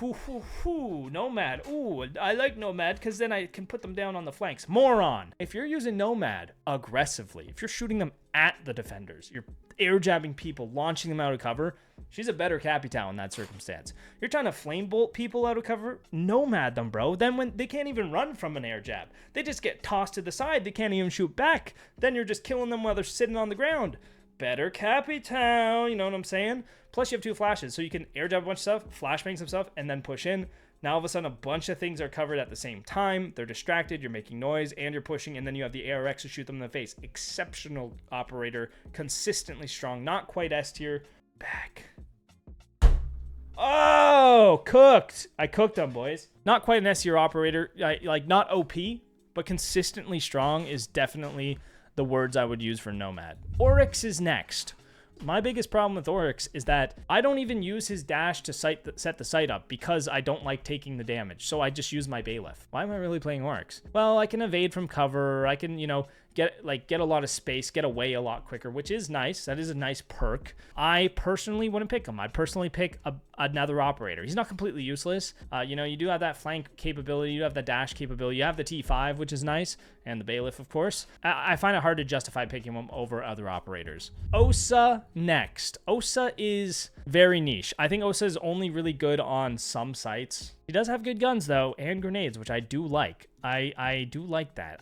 Nomad. Ooh, I like Nomad because then I can put them down on the flanks. Moron. If you're using Nomad aggressively, if you're shooting them at the defenders, you're air jabbing people, launching them out of cover, she's a better Capitao in that circumstance. You're trying to flame bolt people out of cover, Nomad them, bro. Then when they can't even run from an air jab, they just get tossed to the side. They can't even shoot back. Then you're just killing them while they're sitting on the ground. Better Capitao, you know what I'm saying? Plus you have 2 flashes, so you can air jab a bunch of stuff, flashbang some stuff, and then push in. Now all of a sudden a bunch of things are covered at the same time. They're distracted, you're making noise, and you're pushing, and then you have the ARX to shoot them in the face. Exceptional operator, consistently strong, not quite S tier. Back. Oh, cooked. I cooked them, boys. Not quite an S tier operator, like not OP, but consistently strong is definitely the words I would use for Nomad. Oryx is next. My biggest problem with Oryx is that I don't even use his dash to set the sight up because I don't like taking the damage. So I just use my Bailiff. Why am I really playing Oryx? Well, I can evade from cover. I can, you know, get a lot of space, get away a lot quicker, which is nice. That is a nice perk. I personally wouldn't pick him. I'd personally pick another operator. He's not completely useless. You know, you do have that flank capability. You have the dash capability. You have the T5, which is nice, and the Bailiff, of course. I find it hard to justify picking him over other operators. Osa next. Osa is very niche. I think Osa is only really good on some sites. He does have good guns, though, and grenades, which I do like. I do like that.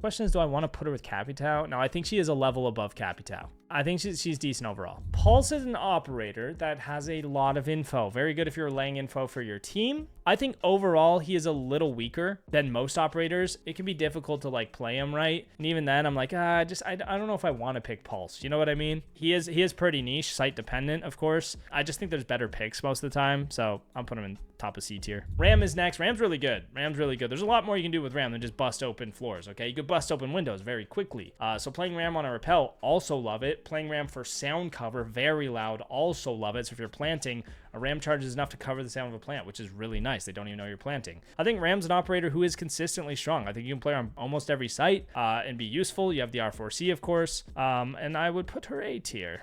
Question is, do I want to put her with Capitao? No, I think she is a level above Capitao. I think she's decent overall. Pulse is an operator that has a lot of info. Very good if you're laying info for your team. I think overall he is a little weaker than most operators. It can be difficult to like play him right. And even then I'm like, I don't know if I want to pick Pulse. You know what I mean? He is pretty niche, site dependent, of course. I just think there's better picks most of the time. So I'm putting him in top of C tier. Ram is next. Ram's really good. Ram's really good. There's a lot more you can do with Ram than just bust open floors, okay? You could bust open windows very quickly. So playing Ram on a rappel, also love it. Playing Ram for sound cover, very loud, also love it. So if you're planting, a Ram charge is enough to cover the sound of a plant, which is really nice. They don't even know you're planting. I think Ram's an operator who is consistently strong. I think you can play her on almost every site and be useful. You have the R4C, of course. And I would put her A tier.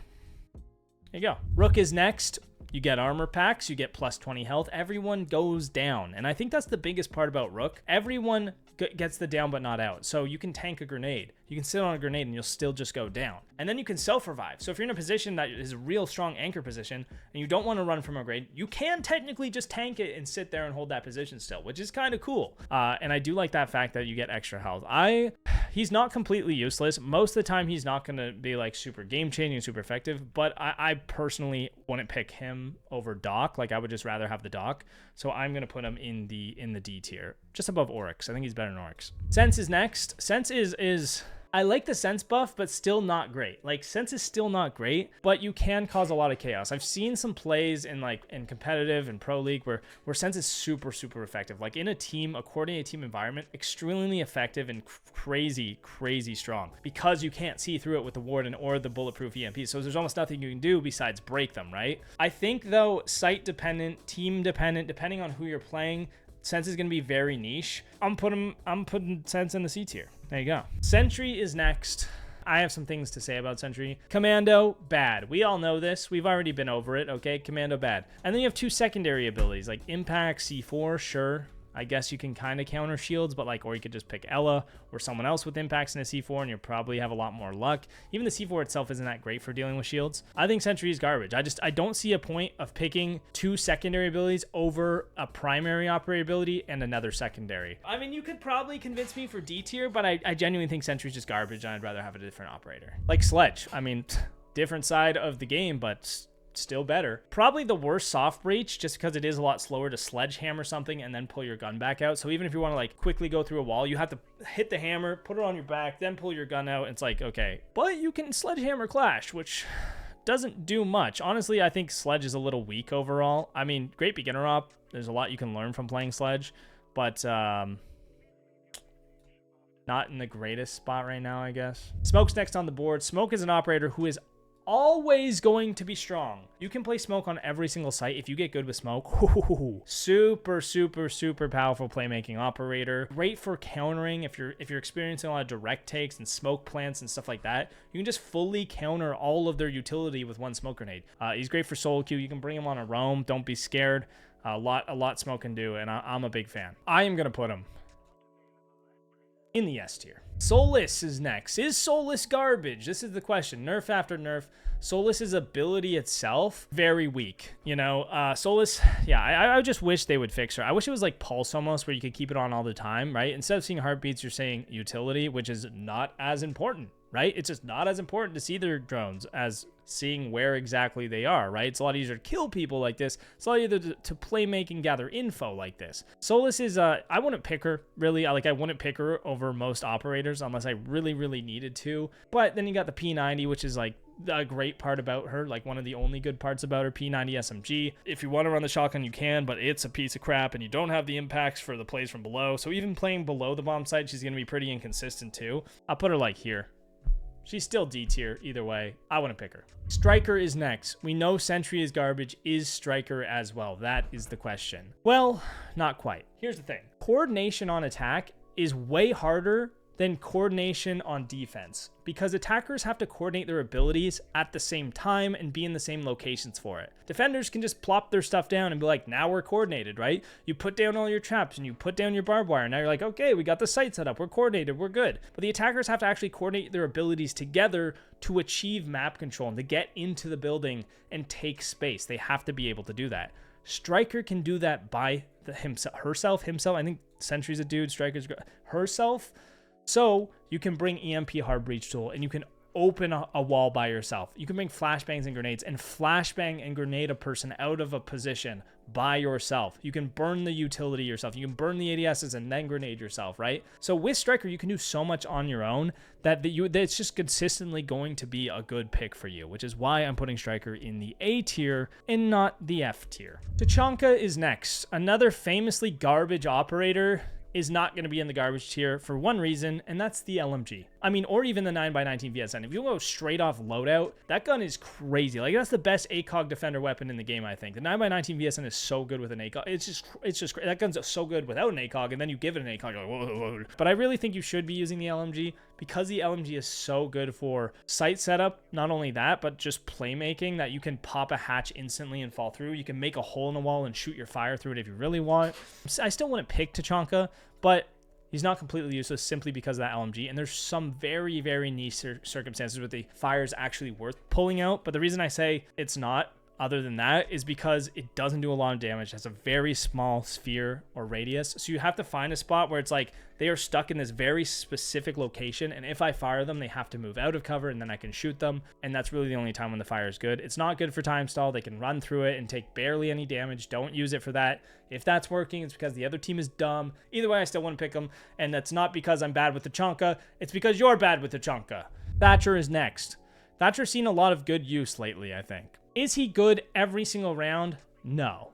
There you go. Rook is next. You get armor packs, you get plus 20 health. Everyone goes down. And I think that's the biggest part about Rook. Everyone gets the down but not out. So you can tank a grenade. You can sit on a grenade and you'll still just go down. And then you can self-revive. So if you're in a position that is a real strong anchor position and you don't want to run from a grenade, you can technically just tank it and sit there and hold that position still, which is kind of cool. And I do like that fact that you get extra health. He's not completely useless. Most of the time he's not going to be like super game-changing and super effective, but I personally wouldn't pick him over Doc. Like I would just rather have the Doc. So I'm going to put him in the D tier, just above Oryx. I think he's better than Oryx. Sense is next. Sense is I like the Sense buff, but still not great. Like, Sense is still not great, but you can cause a lot of chaos. I've seen some plays in competitive and Pro League where Sense is super, super effective. Like in a coordinated team environment, extremely effective and crazy, crazy strong because you can't see through it with the Warden or the bulletproof EMP. So there's almost nothing you can do besides break them, right? I think though, site dependent, team dependent, depending on who you're playing, Sense is going to be very niche. I'm putting Sense in the C tier. There you go. Sentry is next. I have some things to say about Sentry. Commando, bad. We all know this. We've already been over it, okay? Commando, bad. And then you have 2 secondary abilities, like Impact, C4, sure. I guess you can kind of counter shields, but or you could just pick Ella or someone else with impacts in a C4 and you'll probably have a lot more luck. Even the C4 itself isn't that great for dealing with shields. I think Sentry is garbage. I don't see a point of picking 2 secondary abilities over a primary operator ability and another secondary. I mean, you could probably convince me for D tier, but I genuinely think Sentry is just garbage and I'd rather have a different operator. Like Sledge. I mean, different side of the game, but still better. Probably the worst soft breach just because it is a lot slower to sledgehammer something and then pull your gun back out. So even if you want to quickly go through a wall, you have to hit the hammer, put it on your back, then pull your gun out. It's like, okay, but you can sledgehammer clash, which doesn't do much. Honestly, I think Sledge is a little weak overall. I mean, great beginner op. There's a lot you can learn from playing Sledge, but not in the greatest spot right now, I guess. Smoke's next on the board. Smoke is an operator who is always going to be strong. You can play smoke on every single site if you get good with smoke. Super, super, super powerful playmaking operator. Great for countering if you're experiencing a lot of direct takes and smoke plants and stuff like that. You can just fully counter all of their utility with one smoke grenade. He's great for solo queue. You can bring him on a roam. Don't be scared. A lot smoke can do, and I'm a big fan. I am gonna put him in the S tier. Soulless is next. Is Soulless garbage? This is the question. Nerf after nerf. Soulless's ability itself, very weak. You know, Soulless, yeah, I just wish they would fix her. I wish it was like Pulse almost, where you could keep it on all the time, right? Instead of seeing heartbeats, you're saying utility, which is not as important, right? It's just not as important to see their drones as seeing where exactly they are, right? It's a lot easier to kill people like this. It's a lot easier to play, make, and gather info like this. Soulless is, I wouldn't pick her, really. I wouldn't pick her over most operators unless I really, really needed to. But then you got the P90, which is like a great part about her, like one of the only good parts about her, P90 SMG. If you want to run the shotgun, you can, but it's a piece of crap, and you don't have the impacts for the plays from below. So even playing below the bomb site, she's going to be pretty inconsistent too. I'll put her like here. She's still D tier either way. I wouldn't pick her. Striker is next. We know Sentry is garbage. Is Striker as well? That is the question. Well, not quite. Here's the thing. Coordination on attack is way harder than coordination on defense, because attackers have to coordinate their abilities at the same time and be in the same locations for it. Defenders can just plop their stuff down and be like, now we're coordinated, right? You put down all your traps and you put down your barbed wire. Now you're like, okay, we got the site set up. We're coordinated. We're good. But the attackers have to actually coordinate their abilities together to achieve map control and to get into the building and take space. They have to be able to do that. Striker can do that by herself. I think Sentry's a dude. Striker's herself. So you can bring EMP hard breach tool and you can open a wall by yourself. You can bring flashbangs and grenades and flashbang and grenade a person out of a position by yourself. You can burn the utility yourself. You can burn the ADSs and then grenade yourself, right? So with Striker, you can do so much on your own that it's just consistently going to be a good pick for you, which is why I'm putting Striker in the A tier and not the F tier. Tachanka is next. Another famously garbage operator is not going to be in the garbage tier for one reason, and that's the LMG. I mean, or even the 9x19 VSN. If you go straight off loadout, that gun is crazy. Like, that's the best ACOG defender weapon in the game, I think. The 9x19 VSN is so good with an ACOG. It's just that gun's so good without an ACOG, and then you give it an ACOG, you're like, whoa, whoa. But I really think you should be using the LMG because the LMG is so good for site setup. Not only that, but just playmaking, that you can pop a hatch instantly and fall through. You can make a hole in the wall and shoot your fire through it if you really want. I still wouldn't pick Tachanka, but he's not completely useless simply because of that LMG. And there's some very, very niche circumstances where the fire is actually worth pulling out. But the reason I say it's not, other than that, is because it doesn't do a lot of damage. It has a very small sphere or radius. So you have to find a spot where it's like they are stuck in this very specific location. And if I fire them, they have to move out of cover and then I can shoot them. And that's really the only time when the fire is good. It's not good for time stall. They can run through it and take barely any damage. Don't use it for that. If that's working, it's because the other team is dumb. Either way, I still want to pick them. And that's not because I'm bad with the Tachanka. It's because you're bad with the Tachanka. Thatcher is next. Thatcher's seen a lot of good use lately, I think. Is he good every single round? No.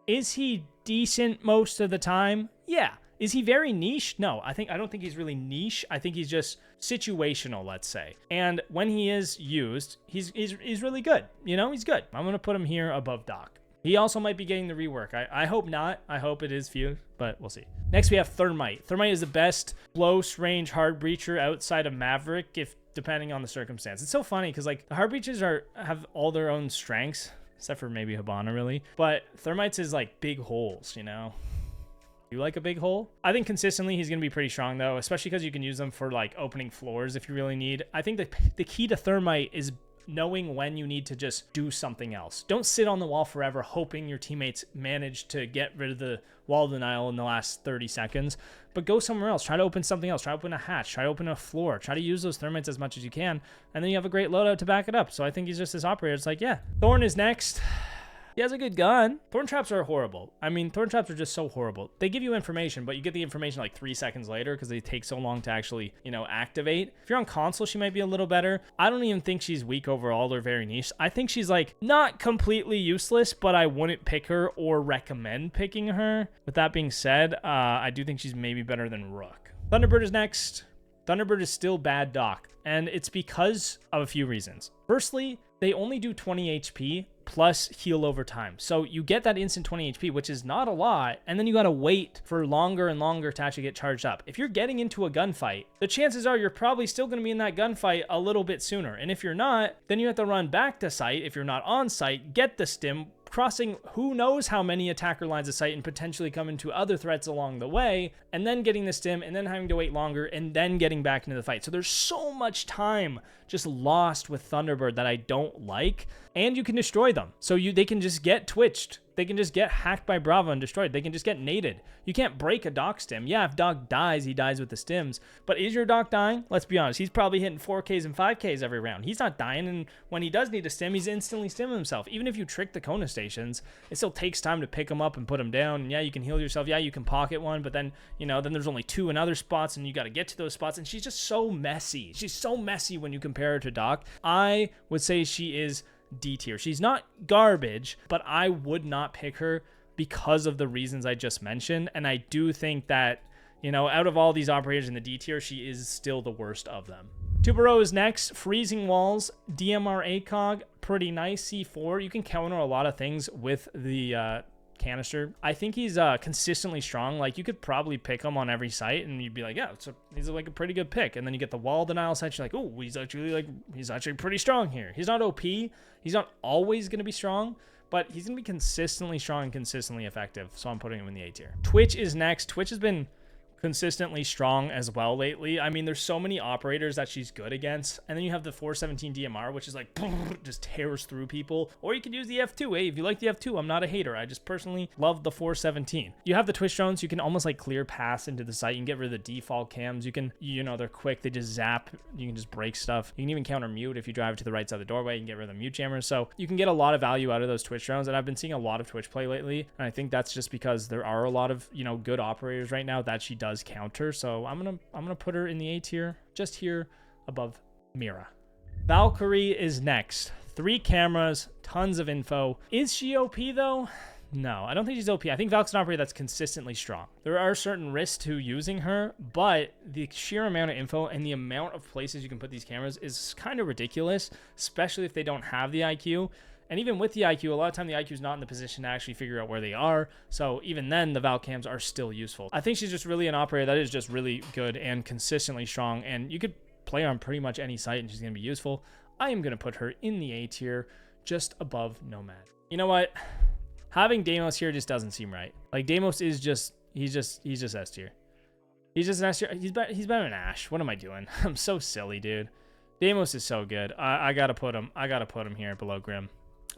Is he decent most of the time? Yeah. Is he very niche? No. I don't think he's really niche. I think he's just situational, let's say. And when he is used, he's really good. You know, he's good. I'm going to put him here above Doc. He also might be getting the rework. I hope not. I hope it is few, but we'll see. Next, we have Thermite. Thermite is the best close range hard breacher outside of Maverick, depending on the circumstance. It's so funny because like the hard breaches have all their own strengths, except for maybe Hibana really. But Thermite's is like big holes, you know? You like a big hole? I think consistently he's going to be pretty strong though, especially because you can use them for like opening floors if you really need. I think the key to Thermite is knowing when you need to just do something else. Don't sit on the wall forever hoping your teammates manage to get rid of the wall denial in the last 30 seconds, but go somewhere else. Try to open something else. Try to open a hatch. Try to open a floor. Try to use those Thermites as much as you can, and then you have a great loadout to back it up. So I think he's just this operator. It's like, yeah. Thorn is next. He has a good gun. Thorn traps are horrible. I mean, thorn traps are just so horrible. They give you information, but you get the information like 3 seconds later because they take so long to actually, you know, activate. If you're on console, she might be a little better. I don't even think she's weak overall or very niche. I think she's like not completely useless, but I wouldn't pick her or recommend picking her. With that being said, I do think she's maybe better than Rook. Thunderbird is next. Thunderbird is still bad Doc, and it's because of a few reasons. Firstly, they only do 20 HP plus heal over time. So you get that instant 20 HP, which is not a lot, and then you gotta wait for longer and longer to actually get charged up. If you're getting into a gunfight, the chances are you're probably still gonna be in that gunfight a little bit sooner. And if you're not, then you have to run back to site. If you're not on site, get the stim, crossing who knows how many attacker lines of sight and potentially come into other threats along the way, and then getting the stim, and then having to wait longer, and then getting back into the fight. So there's so much time just lost with Thunderbird that I don't like, and you can destroy them. So they can just get twitched. They can just get hacked by Brava and destroyed. They can just get naded. You can't break a Doc stim. Yeah, if Doc dies, he dies with the stims. But is your Doc dying? Let's be honest. He's probably hitting 4Ks and 5Ks every round. He's not dying, and when he does need a stim, he's instantly stimming himself. Even if you trick the Kona stations, it still takes time to pick him up and put him down. And yeah, you can heal yourself. Yeah, you can pocket one, but then, then there's only 2 in other spots, and you got to get to those spots. And she's just so messy. She's so messy when you compare her to Doc. I would say she is D tier. She's not garbage, but I would not pick her because of the reasons I just mentioned. And I do think that, out of all these operators in the D tier, she is still the worst of them. Tubero is next. Freezing Walls, DMR ACOG, pretty nice. C4. You can counter a lot of things with the canister. I think he's consistently strong. Like, you could probably pick him on every site and you'd be like, yeah, he's like a pretty good pick. And then you get the wall denial site, you're like, oh, he's actually pretty strong here. He's not OP. He's not always going to be strong, but he's going to be consistently strong and consistently effective. So I'm putting him in the A tier. Twitch is next. Twitch has been consistently strong as well lately. I mean, there's so many operators that she's good against, and then you have the 417 DMR, which is like just tears through people. Or you could use the F2. Hey, if you like the F2, I'm not a hater. I just personally love the 417. You have the Twitch drones. You can almost like clear pass into the site. You can get rid of the default cams. You can, they're quick. They just zap. You can just break stuff. You can even counter mute if you drive to the right side of the doorway. You can get rid of the mute jammers. So you can get a lot of value out of those Twitch drones, and I've been seeing a lot of Twitch play lately, and I think that's just because there are a lot of good operators right now that she does counter. So I'm gonna put her in the A tier, just here above Mira. Valkyrie is next. 3 cameras, tons of info. Is she OP though? No, I don't think she's OP. I think Valk's an operator that's consistently strong. There are certain risks to using her, but the sheer amount of info and the amount of places you can put these cameras is kind of ridiculous, especially if they don't have the IQ. And even with the IQ, a lot of time the IQ is not in the position to actually figure out where they are. So even then, the Val cams are still useful. I think she's just really an operator that is just really good and consistently strong. And you could play on pretty much any site and she's going to be useful. I am going to put her in the A tier, just above Nomad. You know what? Having Deimos here just doesn't seem right. Like, Deimos is just, he's just S tier. He's just an S tier. He's better than Ash. What am I doing? I'm so silly, dude. Deimos is so good. I got to put him. I got to put him here below Grim.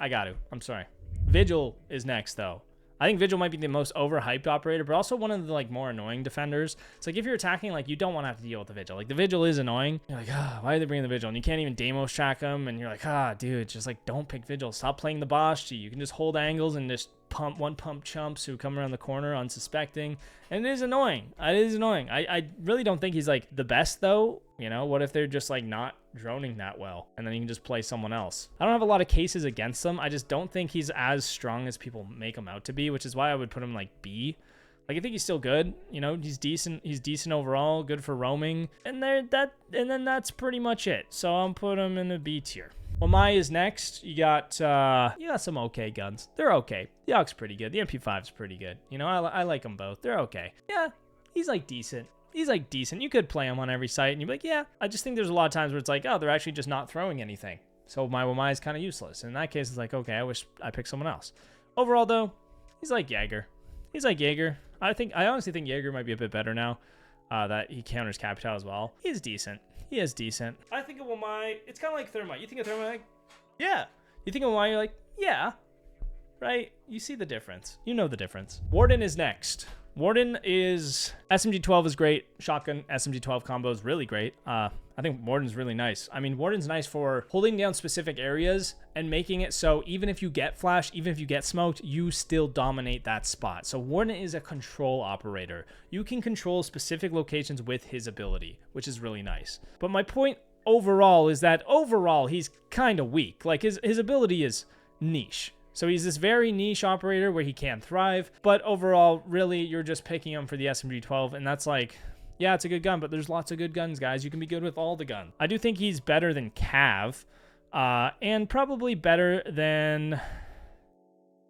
I got to. I'm sorry. Vigil is next, though. I think Vigil might be the most overhyped operator, but also one of the more annoying defenders. It's like if you're attacking, you don't want to have to deal with the Vigil. Like, the Vigil is annoying. You're like, why are they bringing the Vigil? And you can't even Deimos track them. And you're like, dude, just don't pick Vigil. Stop playing the Bosch. You can just hold angles and just pump chumps who come around the corner unsuspecting. And it is annoying. It is annoying. I really don't think he's the best, though. What if they're just not droning that well, and then you can just play someone else? I don't have a lot of cases against them. I just don't think he's as strong as people make him out to be, which is why I would put him B. I think he's still good. He's decent. He's decent overall, good for roaming, and then that's pretty much it. So I'll put him in the B tier. Omai is next. You got some okay guns. They're okay. The AUG's pretty good. The MP5's pretty good. I like them both. They're okay. Yeah, he's decent. He's decent. You could play him on every site and you'd be like, yeah. I just think there's a lot of times where it's they're actually just not throwing anything. So my Omai is kind of useless. In that case, it's okay, I wish I picked someone else. Overall, though, he's like Jager. He's like Jager. I honestly think Jager might be a bit better now that he counters Capitao as well. He's decent. He is decent. I think of Omai, it's kind of like Thermite. You think of Thermite, yeah. You think of Omai, you're like, yeah. Right? You see the difference. You know the difference. Warden is next. Warden is SMG-12 is great. Shotgun SMG-12 combo is really great. I think Warden's really nice. I mean, Warden's nice for holding down specific areas and making it so even if you get flashed, even if you get smoked, you still dominate that spot. So Warden is a control operator. You can control specific locations with his ability, which is really nice. But my point overall is that he's kind of weak. His ability is niche. So he's this very niche operator where he can thrive, but overall, really, you're just picking him for the SMG-12, and that's yeah, it's a good gun, but there's lots of good guns, guys. You can be good with all the guns. I do think he's better than Cav, And probably better than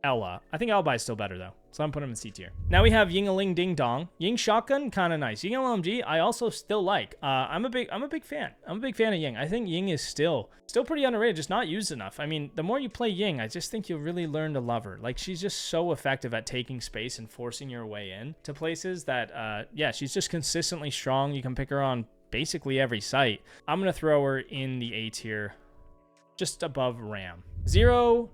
Ella. I think Alibi is still better though, so I'm putting him in C tier. Now we have Ying-a-Ling Ding Dong. Ying Shotgun, kind of nice. Ying LMG, I also still like. I'm a big fan. I'm a big fan of Ying. I think Ying is still pretty underrated, just not used enough. I mean, the more you play Ying, I just think you'll really learn to love her. Like, she's just so effective at taking space and forcing your way in to places that, yeah, she's just consistently strong. You can pick her on basically every site. I'm gonna throw her in the A tier, just above Ram. Zero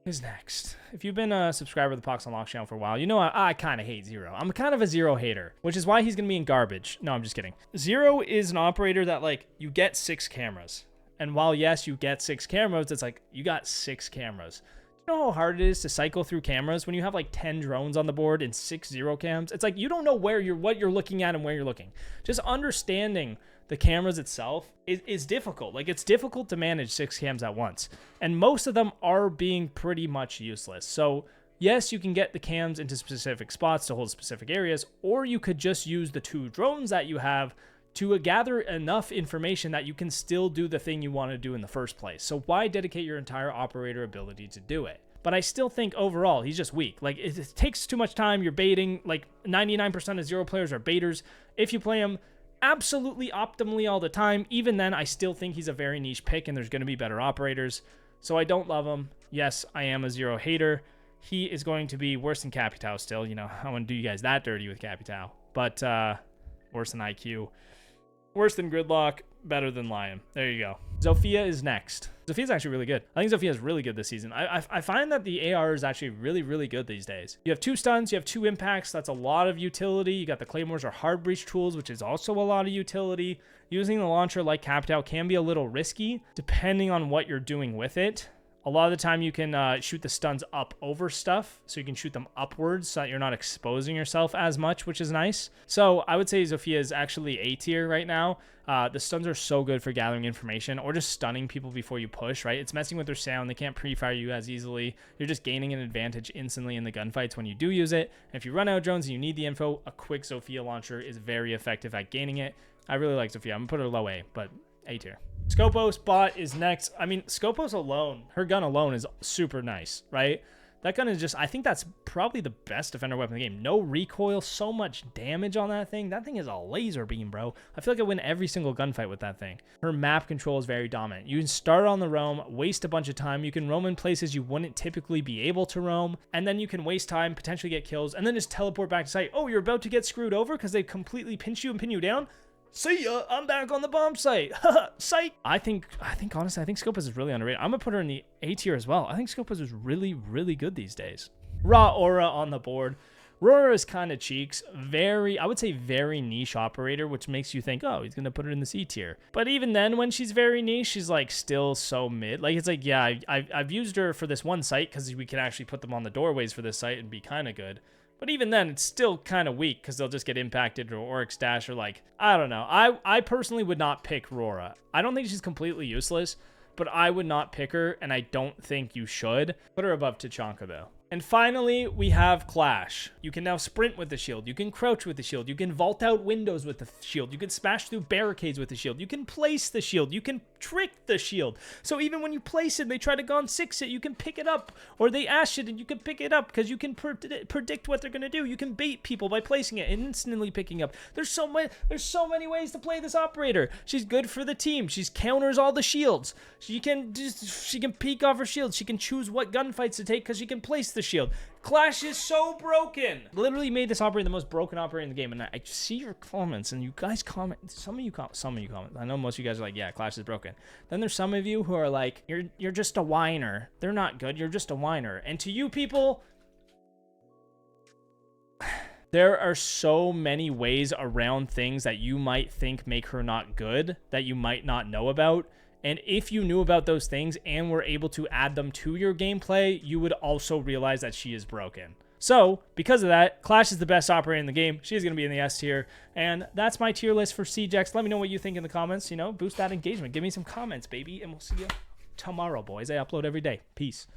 is next. If you've been a subscriber to the Pox Unlock channel for a while, you know I kind of hate Zero. I'm kind of a Zero hater, which is why he's going to be in garbage. No, I'm just kidding. Zero is an operator that, like, you get 6 cameras. And while, yes, you get 6 cameras, it's like, you got 6 cameras. Do you know how hard it is to cycle through cameras when you have, like, 10 drones on the board and 6 Zero cams? It's like, you don't know what you're looking at and where you're looking. Just understanding the cameras itself is difficult. Like, it's difficult to manage 6 cams at once. And most of them are being pretty much useless. So, yes, you can get the cams into specific spots to hold specific areas, or you could just use the 2 drones that you have to gather enough information that you can still do the thing you want to do in the first place. So why dedicate your entire operator ability to do it? But I still think overall, he's just weak. Like, it takes too much time. You're baiting. Like, 99% of Zero players are baiters. If you play him absolutely optimally all the time, even then, I still think he's a very niche pick, and there's going to be better operators. So I don't love him. Yes, I am a Zero hater. He is going to be worse than Capitao still. You know, I wouldn't do you guys that dirty with Capitao. But worse than IQ. Worse than Gridlock, better than Lion. There you go. Zofia is next. Zofia's actually really good. I think Zofia is really good this season. I find that the AR is actually really, really good these days. You have 2 stuns, you have 2 impacts. That's a lot of utility. You got the Claymores or Hard Breach tools, which is also a lot of utility. Using the launcher like Capitao can be a little risky, depending on what you're doing with it. A lot of the time you can shoot the stuns up over stuff, so you can shoot them upwards so that you're not exposing yourself as much, which is nice. So I would say Zofia is actually A tier right now. The stuns are so good for gathering information or just stunning people before you push, right? It's messing with their sound. They can't pre-fire you as easily. You're just gaining an advantage instantly in the gunfights when you do use it. And if you run out of drones and you need the info, a quick Zofia launcher is very effective at gaining it. I really like Zofia. I'm going to put her low A, but A tier. Scopos bot is next. I mean, Scopos alone, her gun alone is super nice, right? That gun is just, I think that's probably the best defender weapon in the game. No recoil, so much damage on that thing. That thing is a laser beam, bro. I feel like I win every single gunfight with that thing. Her map control is very dominant. You can start on the roam, waste a bunch of time. You can roam in places you wouldn't typically be able to roam, and then you can waste time, potentially get kills, and then just teleport back to site. Oh, you're about to get screwed over because they completely pinch you and pin you down? See ya, I'm back on the bomb site. Psych. I think honestly, I think Scopus is really underrated. I'm gonna put her in the A tier as well. I think Scopus is really, really good these days. Raw Aura on the board. Aura is kind of cheeks. I would say very niche operator, which makes you think, oh, he's gonna put her in the C tier. But even then, when she's very niche, she's like still so mid. Like, it's like, yeah, I've used her for this one site because we can actually put them on the doorways for this site and be kind of good. But even then, it's still kind of weak because they'll just get impacted or Oryx Dash or like, I don't know. I personally would not pick Rora. I don't think she's completely useless, but I would not pick her, and I don't think you should. Put her above Tachanka, though. And finally, we have Clash. You can now sprint with the shield. You can crouch with the shield. You can vault out windows with the shield. You can smash through barricades with the shield. You can place the shield. You can trick the shield. So even when you place it, they try to Gone 6 it, you can pick it up. Or they ash it and you can pick it up because you can predict what they're going to do. You can bait people by placing it and instantly picking up. There's so many ways to play this operator. She's good for the team. She counters all the shields. She can peek off her shield. She can choose what gunfights to take because she can place the shield. Clash is so broken. Literally made this operator the most broken operator in the game. And I see your comments, and you guys comment. Some of you comment. I know most of you guys are like, yeah, Clash is broken. Then there's some of you who are like, you're just a whiner. They're not good. You're just a whiner. And to you people, there are so many ways around things that you might think make her not good that you might not know about. And if you knew about those things and were able to add them to your gameplay, you would also realize that she is broken. So, because of that, Clash is the best operator in the game. She's going to be in the S tier. And that's my tier list for CJX. Let me know what you think in the comments. You know, boost that engagement. Give me some comments, baby. And we'll see you tomorrow, boys. I upload every day. Peace.